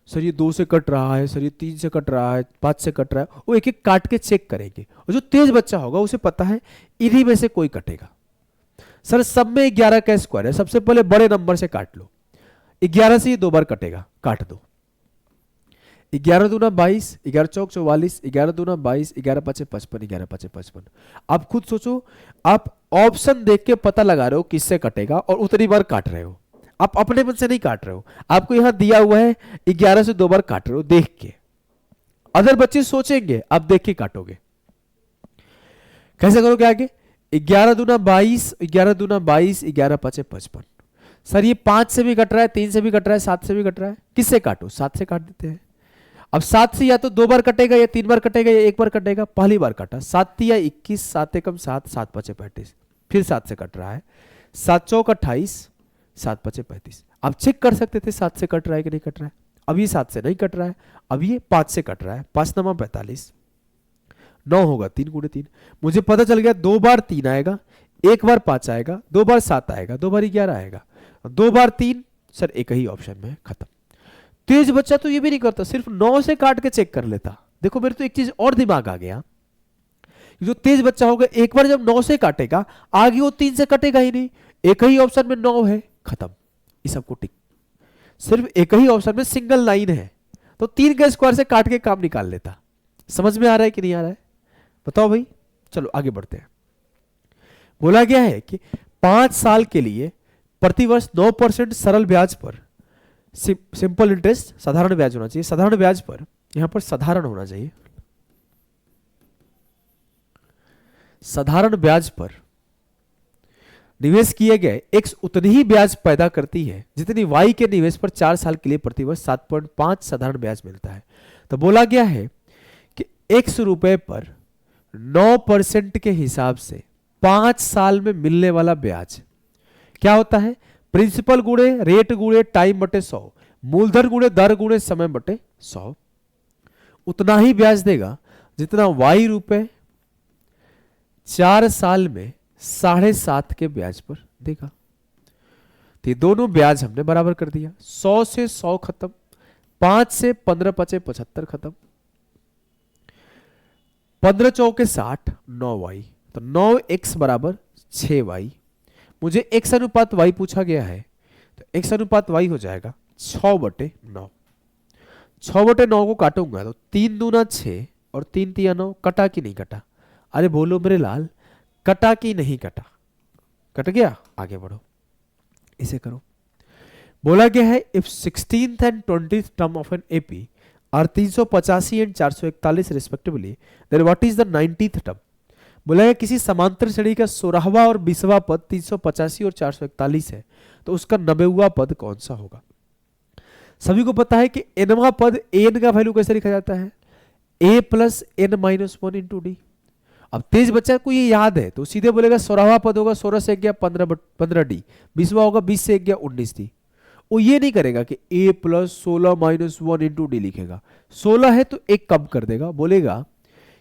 सर ये 2 से कट रहा है, सर ये 3 से कट रहा है, 5 से कट रहा है, वो एक एक काट के चेक करेंगे। और जो तेज बच्चा होगा उसे पता है इन्हीं में से कोई कटेगा। सर सब में 11 का स्क्वायर है, सबसे पहले बड़े नंबर से काट लो, 11 से ये 2 बार कटेगा, काट दो। 11 दूना 22, 11 चौक 44, 11 दूना 22, 11 पचे 55, 11 पचे 55। आप खुद सोचो, आप ऑप्शन देख के पता लगा रहे हो किससे कटेगा और उतनी बार काट रहे हो, आप अपने मन से नहीं काट रहे हो, आपको यहां दिया हुआ है 11 से 2 बार काट रहे हो देख के। अदर बच्चे सोचेंगे, आप देख के काटोगे। कैसे करोगे आगे, 11 दूना 22, 11 दूना 22, 11 पचे 55। सर ये 5 से भी कट रहा है, 3 से भी कट रहा है, 7 से भी कट रहा है, किससे काटो, 7 से काट देते हैं। अब 7 से या तो 2 बार कटेगा या 3 बार कटेगा या 1 बार कटेगा। पहली बार काटा 7 तिया 21, 7 एकम 7, 7 पचे 35, फिर 7 से कट रहा है, 7 चौक 28, 7 पचे 35। आप चेक कर सकते थे 7 से कट रहा है कि नहीं कट रहा है। अब ये 7 से नहीं कट रहा है, अब ये 5 से कट रहा है, 5 नमा 45, 9 होगा 3 गुणे 3। मुझे पता चल गया 2 बार 3 आएगा, 1 बार 5 आएगा, 2 बार 7 आएगा, 2 बार 11 आएगा, 2 बार 3। सर एक ही ऑप्शन में खत्म। तेज बच्चा तो ये भी नहीं करता, सिर्फ 9 से काट के चेक कर लेता। देखो मेरे तो एक चीज और दिमाग आ गया, जो तेज बच्चा होगा एक बार जब 9 से काटेगा आगे वो 3 से कटेगा ही नहीं, एक ही ऑप्शन में 9 है, खत्म। इस सबको टिक, सिर्फ एक ही ऑप्शन में सिंगल लाइन है, तो 3 के स्क्वायर से काट के काम निकाल लेता। समझ में आ रहा है कि नहीं आ रहा है, बताओ भाई। चलो आगे बढ़ते हैं। बोला गया है कि 5 साल के लिए प्रतिवर्ष 9% सरल ब्याज पर, सिंपल इंटरेस्ट साधारण ब्याज होना चाहिए, साधारण ब्याज पर, यहां पर साधारण होना चाहिए, साधारण ब्याज पर निवेश किए गए x उतनी ही ब्याज पैदा करती है जितनी y के निवेश पर 4 साल के लिए प्रतिवर्ष 7.5 साधारण ब्याज मिलता है। तो बोला गया है कि x रुपए पर 9% के हिसाब से 5 साल में मिलने वाला ब्याज क्या होता है, प्रिंसिपल गुणे रेट गुणे टाइम बटे 100, मूलधन गुणे दर गुणे समय बटे 100। उतना ही ब्याज देगा जितना y रुपए 4 साल में 7.5 के ब्याज पर देगा। तो ये दोनों ब्याज हमने बराबर कर दिया, 100 से 100 खत्म, 5 से 15 पचे 75 खत्म, 15 चौके 60, 9y, तो 9x बराबर 6y। मुझे x अनुपात y पूछा गया है, तो x अनुपात y हो जाएगा 6/9। 6/9 को काटूंगा तो 3 दूना 6 और 3 तिया 9, कटा कि नहीं कटा, अरे बोलो मेरे लाल, कटा कि नहीं कटा, कट गया। आगे बढ़ो, इसे करो। बोला गया है if 16th and 20th term of an AP are 385 and 441 respectively, then what is the 90th term। बोला है किसी समांतर श्रेणी का 16वां और 20वां पद 385 और 441 है, तो उसका 90वां पद कौन सा होगा। सभी को पता है कि nवां पद an का वैल्यू कैसे लिखा जाता है, a plus n minus one into D. अब तेज बच्चा को ये याद है तो सीधे बोलेगा 16वां पद होगा 16 से 1 गया 15 डी, 20वां होगा 20 से 1 गया 19 डी। वो ये नहीं करेगा कि a plus 16 minus one into D लिखेगा, 16 है तो एक कम कर देगा, बोलेगा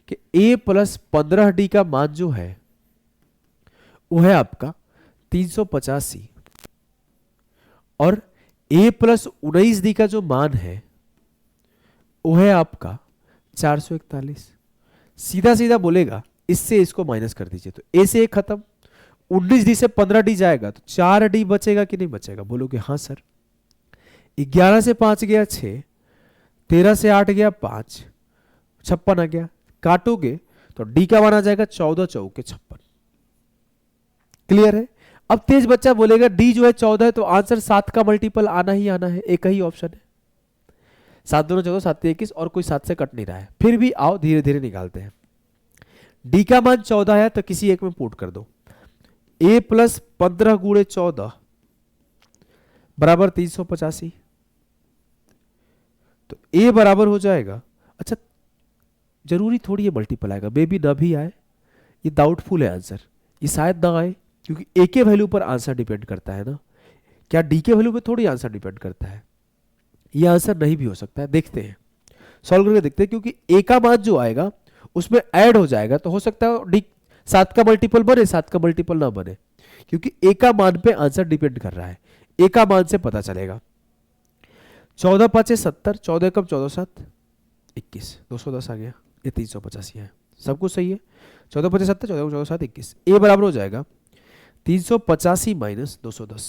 कि a प्लस 15 डी का मान जो है वो है आपका 385 और a प्लस 19 डी का जो मान है वो है आपका 441। सीधा सीधा बोलेगा इससे इसको माइनस कर दीजिए, तो a से 1 खत्म, 19 डी से 15 डी जाएगा तो 4 डी बचेगा कि नहीं बचेगा, बोलोगे हाँ सर। 11 से 5 गया 6, 13 से 8 गया 5, 56 आ गया, काटोगे तो डी का मान आ जाएगा 14 चौके 56। क्लियर है। अब तेज बच्चा बोलेगा डी जो है 14 है तो आंसर 7 का मल्टीपल आना ही आना है, एक ही ऑप्शन है 7 दूना 14 7 21 और कोई 7 से कट नहीं रहा है। फिर भी आओ धीरे धीरे निकालते हैं। डी का मान 14 है तो किसी एक में पुट कर दो, a प्लस 15 गुणे 14 बराबर 385, तो a बराबर हो जाएगा, अच्छा जरूरी थोड़ी ये मल्टीपल आएगा, बेबी ना भी आए, ये डाउटफुल है आंसर, ये शायद ना आए क्योंकि a के वैल्यू पर आंसर डिपेंड करता है ना, क्या डी के वैल्यू पे थोड़ी आंसर डिपेंड करता है, ये आंसर नहीं भी हो सकता है। देखते हैं सॉल्व करके देखते हैं, क्योंकि a का मान जो आएगा उसमें ऐड हो जाएगा तो हो सकता है डी 7 का मल्टीपल बने 7 का मल्टीपल ना बने, क्योंकि a का मान पे आंसर डिपेंड कर रहा है, a का मान से पता चलेगा। 14 5 70, 14 कम 14 7 21, 210 आ गया, ये 385 है, सब कुछ सही है। 14 5 70, 14 14 7 21, a बराबर हो जाएगा 385 माइनस 210,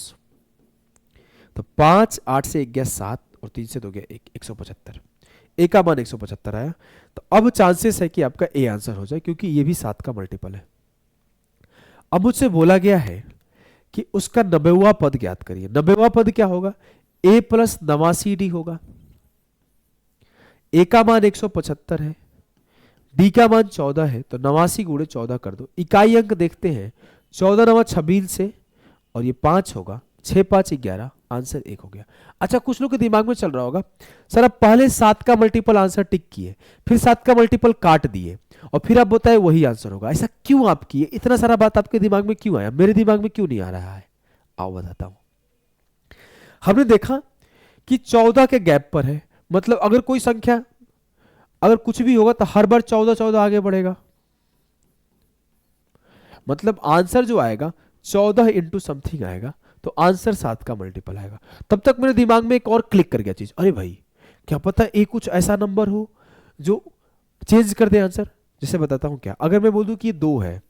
तो 5 8 से 1 गया 7 और 3 से 2 गया 1, 175, a का मान 175 आया। तो अब चांसेस है कि आपका a आंसर हो जाए क्योंकि ये भी 7 का मल्टीपल है। अब मुझसे बोला गया है कि उसका 90वां पद ज्ञात करिए। 90वां पद क्या होगा, a प्लस 89 डी होगा, a का मान 175 है, d का मान 14 है तो 89 गुणे 14 कर दो, इकाई अंक देखते हैं 14 9 26 से और ये 5 होगा, 6 5 11, आंसर 1 हो गया। अच्छा कुछ लोग के दिमाग में चल रहा होगा सर अब पहले 7 का मल्टीपल आंसर टिक किए फिर 7 का मल्टीपल काट दिए और फिर आप बताए वही आंसर होगा, ऐसा क्यों आप किए, इतना सारा बात आपके दिमाग में क्यों आया, मेरे दिमाग में क्यों नहीं आ रहा है, आओ बताता हूं। हमने देखा कि 14 के गैप पर है, मतलब अगर कोई संख्या अगर कुछ भी होगा तो हर बार 14 14 आगे बढ़ेगा, मतलब आंसर जो आएगा 14 इंटू समथिंग आएगा तो आंसर 7 का मल्टीपल आएगा। तब तक मेरे दिमाग में एक और क्लिक कर गया चीज, अरे भाई क्या पता ए कुछ ऐसा नंबर हो जो चेंज कर दे आंसर। जैसे बताता हूं क्या, अगर मैं बोल दूं कि ये 2 है,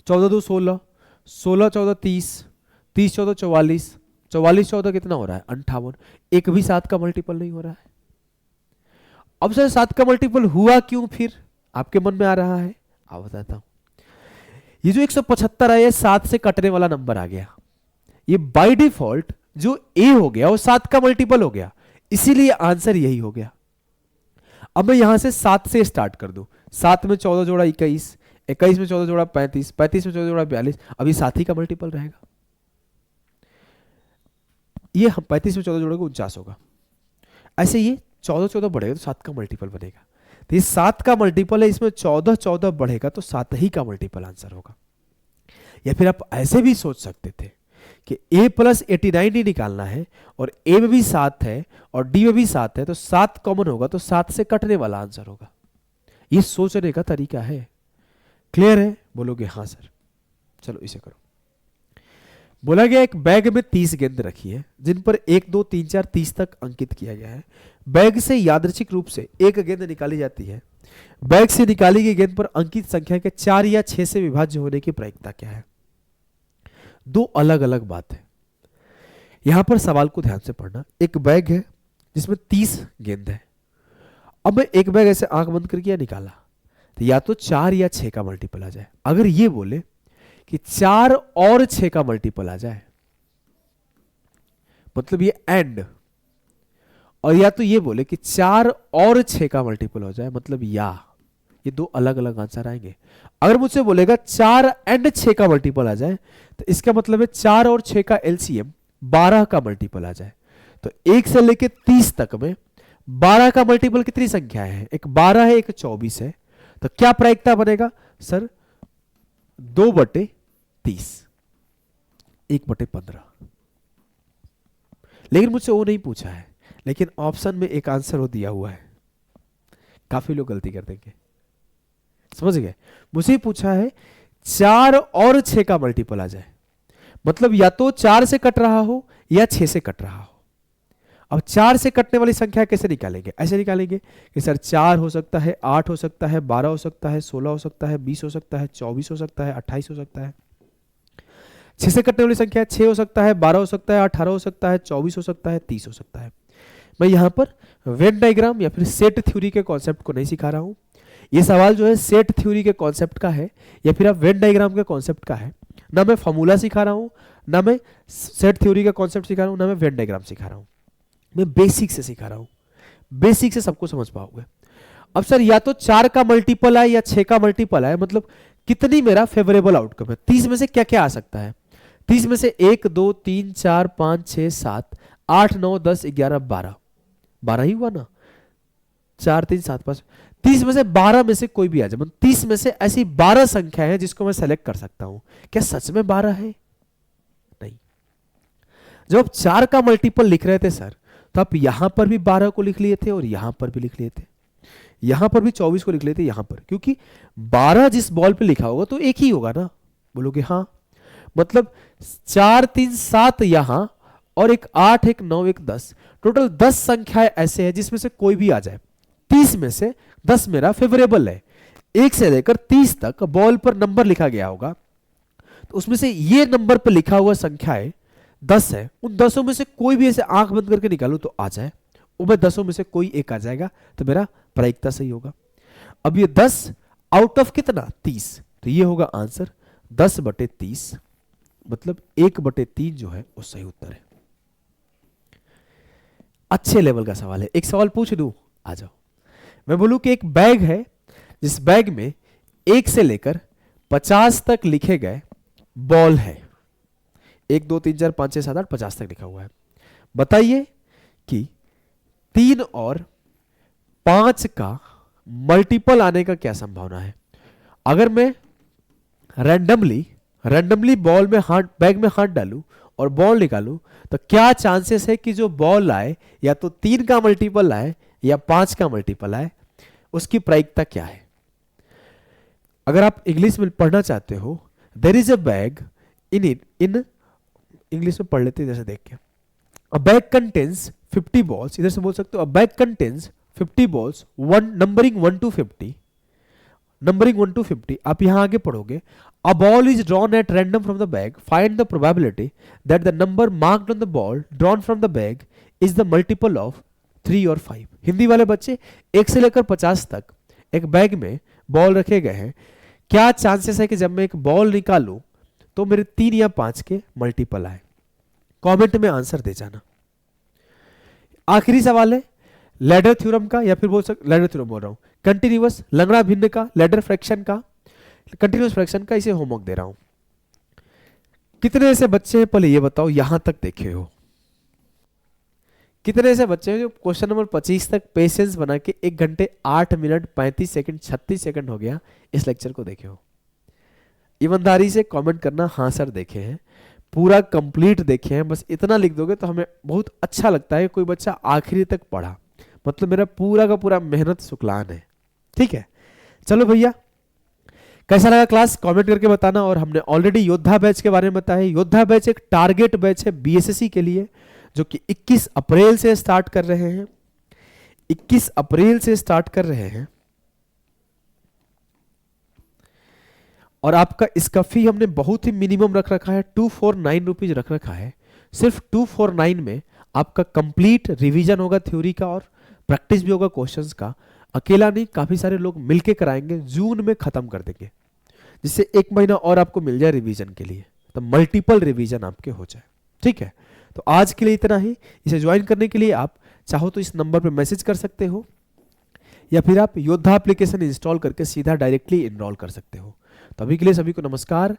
14 2 16, 16 14 30, 30 14 44, 44 14 कितना हो रहा है 58, एक भी 7 का मल्टीपल नहीं हो रहा है। अब सर 7 का मल्टीपल हुआ क्यों फिर आपके मन में आ रहा है, आप बताता हूं। ये जो 175 है ये 7 से कटने वाला नंबर आ गया, ये बाय डिफॉल्ट जो a हो गया वो 7 का मल्टीपल हो गया, इसीलिए आंसर यही हो गया। अब मैं यहां से 7 से स्टार्ट कर दूं, 7 में 14 जोड़ा 21, 21 में 14 जोड़ा 35, 35 में 14 जोड़ा 42, अभी 7 ही का मल्टीपल रहेगा, ये हम 35 में 14 जोड़ेंगे 49 होगा, ऐसे ये 14 14 बढ़ेगा तो 7 का मल्टीपल बनेगा, तो ये 7 का मल्टीपल है, इसमें 14 14 बढ़ेगा तो 7 ही का मल्टीपल आंसर होगा। या फिर आप ऐसे भी सोच सकते थे कि a प्लस 89 ही निकालना है और a में भी 7 है और d में भी 7 है तो 7 कॉमन होगा तो 7 से कटने वाला आंसर होगा, ये सोचने का तरीका है। क्लियर है, बोलोगे हाँ सर, चलो इसे करो। बोला गया एक बैग में 30 गेंद रखी है जिन पर 1 2 3 4 30 तक अंकित किया गया है। बैग से यादृच्छिक रूप से एक गेंद निकाली जाती है, बैग से निकाली गई गेंद पर अंकित संख्या के 4 या 6 से विभाज्य होने की प्रायिकता क्या है। दो अलग अलग बात है, यहां पर सवाल को ध्यान से पढ़ना। एक बैग है जिसमें 30 गेंद है, अब मैं एक बैग ऐसे आंख बंद करके निकाला तो या तो 4 या 6 का मल्टीपल आ जाए। अगर ये बोले कि 4 और 6 का मल्टीपल आ जाए मतलब ये एंड, और या तो ये बोले कि 4 और 6 का मल्टीपल हो जाए मतलब या, ये दो अलग अलग आंसर आएंगे। अगर मुझसे बोलेगा 4 एंड 6 का मल्टीपल आ जाए तो इसका मतलब है 4 और 6 का एलसीएम 12 का मल्टीपल आ जाए, तो 1 से लेके 30 तक में 12 का मल्टीपल कितनी संख्या है? एक 12 है, एक 24 है। तो क्या प्रायिकता बनेगा सर? 2/30, 1/15। लेकिन मुझसे वो नहीं पूछा है, लेकिन ऑप्शन में एक आंसर वो दिया हुआ है। काफी लोग गलती कर देंगे, समझ गए? मुझे पूछा है 4 और 6 का मल्टीपल आ जाए, मतलब या तो 4 से कट रहा हो या 6 से कट रहा हो। अब 4 से कटने वाली संख्या कैसे निकालेंगे? ऐसे निकालेंगे कि सर 4 हो सकता है, 8 हो सकता है, 12 हो सकता है, 16 हो सकता है, 20 हो सकता है, 24 हो सकता है, 28 हो सकता है। 6 से कटने वाली संख्या 6 हो सकता है, 12 हो सकता है, 18 हो सकता है, 24 हो सकता है, 30 हो सकता है। मैं यहां पर वेन डायग्राम या फिर सेट थ्योरी के कॉन्सेप्ट को नहीं सिखा रहा हूं। ये सवाल जो है सेट थ्योरी के कॉन्सेप्ट का है या फिर आप वेन डायग्राम के कॉन्सेप्ट का है। ना मैं फॉर्मूला सिखा रहा हूं, ना मैं सेट थ्योरी का कॉन्सेप्ट सिखा रहा हूं, ना मैं वेन डायग्राम सिखा रहा हूं। मैं बेसिक से सिखा रहा हूं, बेसिक से सबको समझ पाओगे। अब सर या तो 4 का मल्टीपल आए या 6 का मल्टीपल आए, मतलब कितनी मेरा फेवरेबल आउटकम है। 30 में से क्या क्या आ सकता है? 30 में से 1 2 3 4 5 6 7 8 9 10 11 12, 12 ही हुआ ना, 4 3 7 5। 30 में से 12 में से कोई भी आ जाए, मतलब 30 में से ऐसी 12 संख्या है जिसको मैं सेलेक्ट कर सकता हूं। क्या सच में 12 है? नहीं। जब आप 4 का मल्टीपल लिख रहे थे सर, तो आप यहां पर भी 12 को लिख लिए थे और यहां पर भी लिख लिए थे, यहां पर भी 24 को लिख लिए थे यहां पर, क्योंकि 12 जिस बॉल पे लिखा होगा तो एक ही होगा ना। बोलोगे हाँ, मतलब 4 3 7 यहां और एक 8 एक 9 एक 10, टोटल 10 संख्याएं ऐसे हैं जिसमें से कोई भी आ जाए। 30 में से 10 मेरा फेवरेबल है। 1 से लेकर 30 तक बॉल पर नंबर लिखा गया होगा, तो उसमें से ये नंबर पर लिखा हुआ संख्याएं 10 है। उन 10 में से कोई भी ऐसे आंख बंद करके निकालू तो आ जाए, वो 10 में से कोई एक आ जाएगा, तो मेरा प्रायिकता सही होगा। अब ये 10 आउट ऑफ कितना? 30, तो ये होगा आंसर 10/30, मतलब 1/3 जो है वो सही उत्तर है। अच्छे लेवल का सवाल है। एक सवाल पूछ लूं, आ जाओ। मैं बोलूं कि एक बैग है, जिस बैग में 1 से लेकर 50 तक लिखे गए बॉल है। 1 2 3 4 5 6 7 8 50 तक लिखा हुआ है। बताइए कि 3 और 5 का मल्टीपल आने का क्या संभावना है? अगर मैं रैंडमली बॉल में हाथ, बैग में हाथ डालूं और बॉल निकालूं, तो क्या चांसेस है कि जो बॉल आए या तो 3 का मल्टीपल आए या 5 का मल्टीपल आए? उसकी प्रायिकता क्या है? अगर आप इंग्लिश में पढ़ना चाहते हो, there is a bag in English में पढ़ लेते हैं जैसे देख के। अ बैग कंटेन्स 50 बॉल्स, इधर से बोल सकते हो अ bag contains 50 balls, numbering 1 to 50, numbering 1 to 50। आप यहां आगे पढ़ोगे, a ball is drawn at random from the bag, find the probability that the number marked on the ball drawn from the bag is the multiple of 3 और 5। हिंदी वाले बच्चे, 1 से लेकर 50 तक एक बैग में बॉल रखे गए हैं, क्या चांसेस है कि जब मैं एक बॉल निकालूं तो मेरे 3 या 5 के मल्टीपल आए? कमेंट में आंसर दे जाना। आखिरी सवाल है लैडर थ्योरम का, या फिर बोल सकते, लैडर थ्योरम बोल रहा हूं, कंटिन्यूअस लंगड़ा भिन्न का, लैडर फ्रैक्शन का, कंटिन्यूअस फ्रैक्शन का, इसे होमवर्क दे रहा हूं। कितने ऐसे बच्चे हैं, पहले ये बताओ, यहां तक देखे हो? कितने ऐसे बच्चे हैं जो क्वेश्चन नंबर 25 तक पेशेंस बना के 1 घंटे 8 मिनट 35 सेकंड 36 सेकंड हो गया इस लेक्चर को देखे हो? ईमानदारी से कमेंट करना, हाँ सर देखे हैं, पूरा कंप्लीट देखे हैं। बस इतना लिख दोगे तो हमें बहुत अच्छा लगता है, कोई बच्चा आखिरी तक पढ़ा, मतलब मेरा पूरा का पूरा मेहनत शुक्लान है। ठीक है, चलो भैया, कैसा लगा क्लास कमेंट करके बताना। और हमने ऑलरेडी योद्धा बैच के बारे में बताया। योद्धा बैच एक टारगेट बैच है बीएसएससी के लिए, जो कि 21 अप्रैल से स्टार्ट कर रहे हैं। 21 अप्रैल से स्टार्ट कर रहे हैं, और आपका इसका फी हमने बहुत ही मिनिमम रख रखा है, 249 रुपीज रख रखा है। सिर्फ 249 में आपका कंप्लीट रिवीजन होगा थ्योरी का, और प्रैक्टिस भी होगा क्वेश्चंस का। अकेला नहीं, काफी सारे लोग मिलके कराएंगे, जून में खत्म कर देंगे, जिससे 1 महीना और आपको मिल जाए रिवीजन के लिए, तो मल्टीपल रिवीजन आपके हो जाए। ठीक है, तो आज के लिए इतना ही। इसे ज्वाइन करने के लिए आप चाहो तो इस नंबर पर मैसेज कर सकते हो, या फिर आप योद्धा एप्लीकेशन इंस्टॉल करके सीधा डायरेक्टली इनरोल कर सकते हो। तो अभी के लिए सभी को नमस्कार।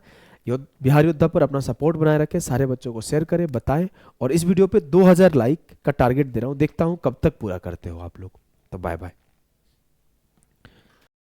बिहार योद्धा पर अपना सपोर्ट बनाए रखें, सारे बच्चों को शेयर करें, बताएं, और इस वीडियो पे 2000 लाइक का टारगेट दे रहा हूँ, देखता हूँ कब तक पूरा करते हो आप लोग। तो बाय बाय।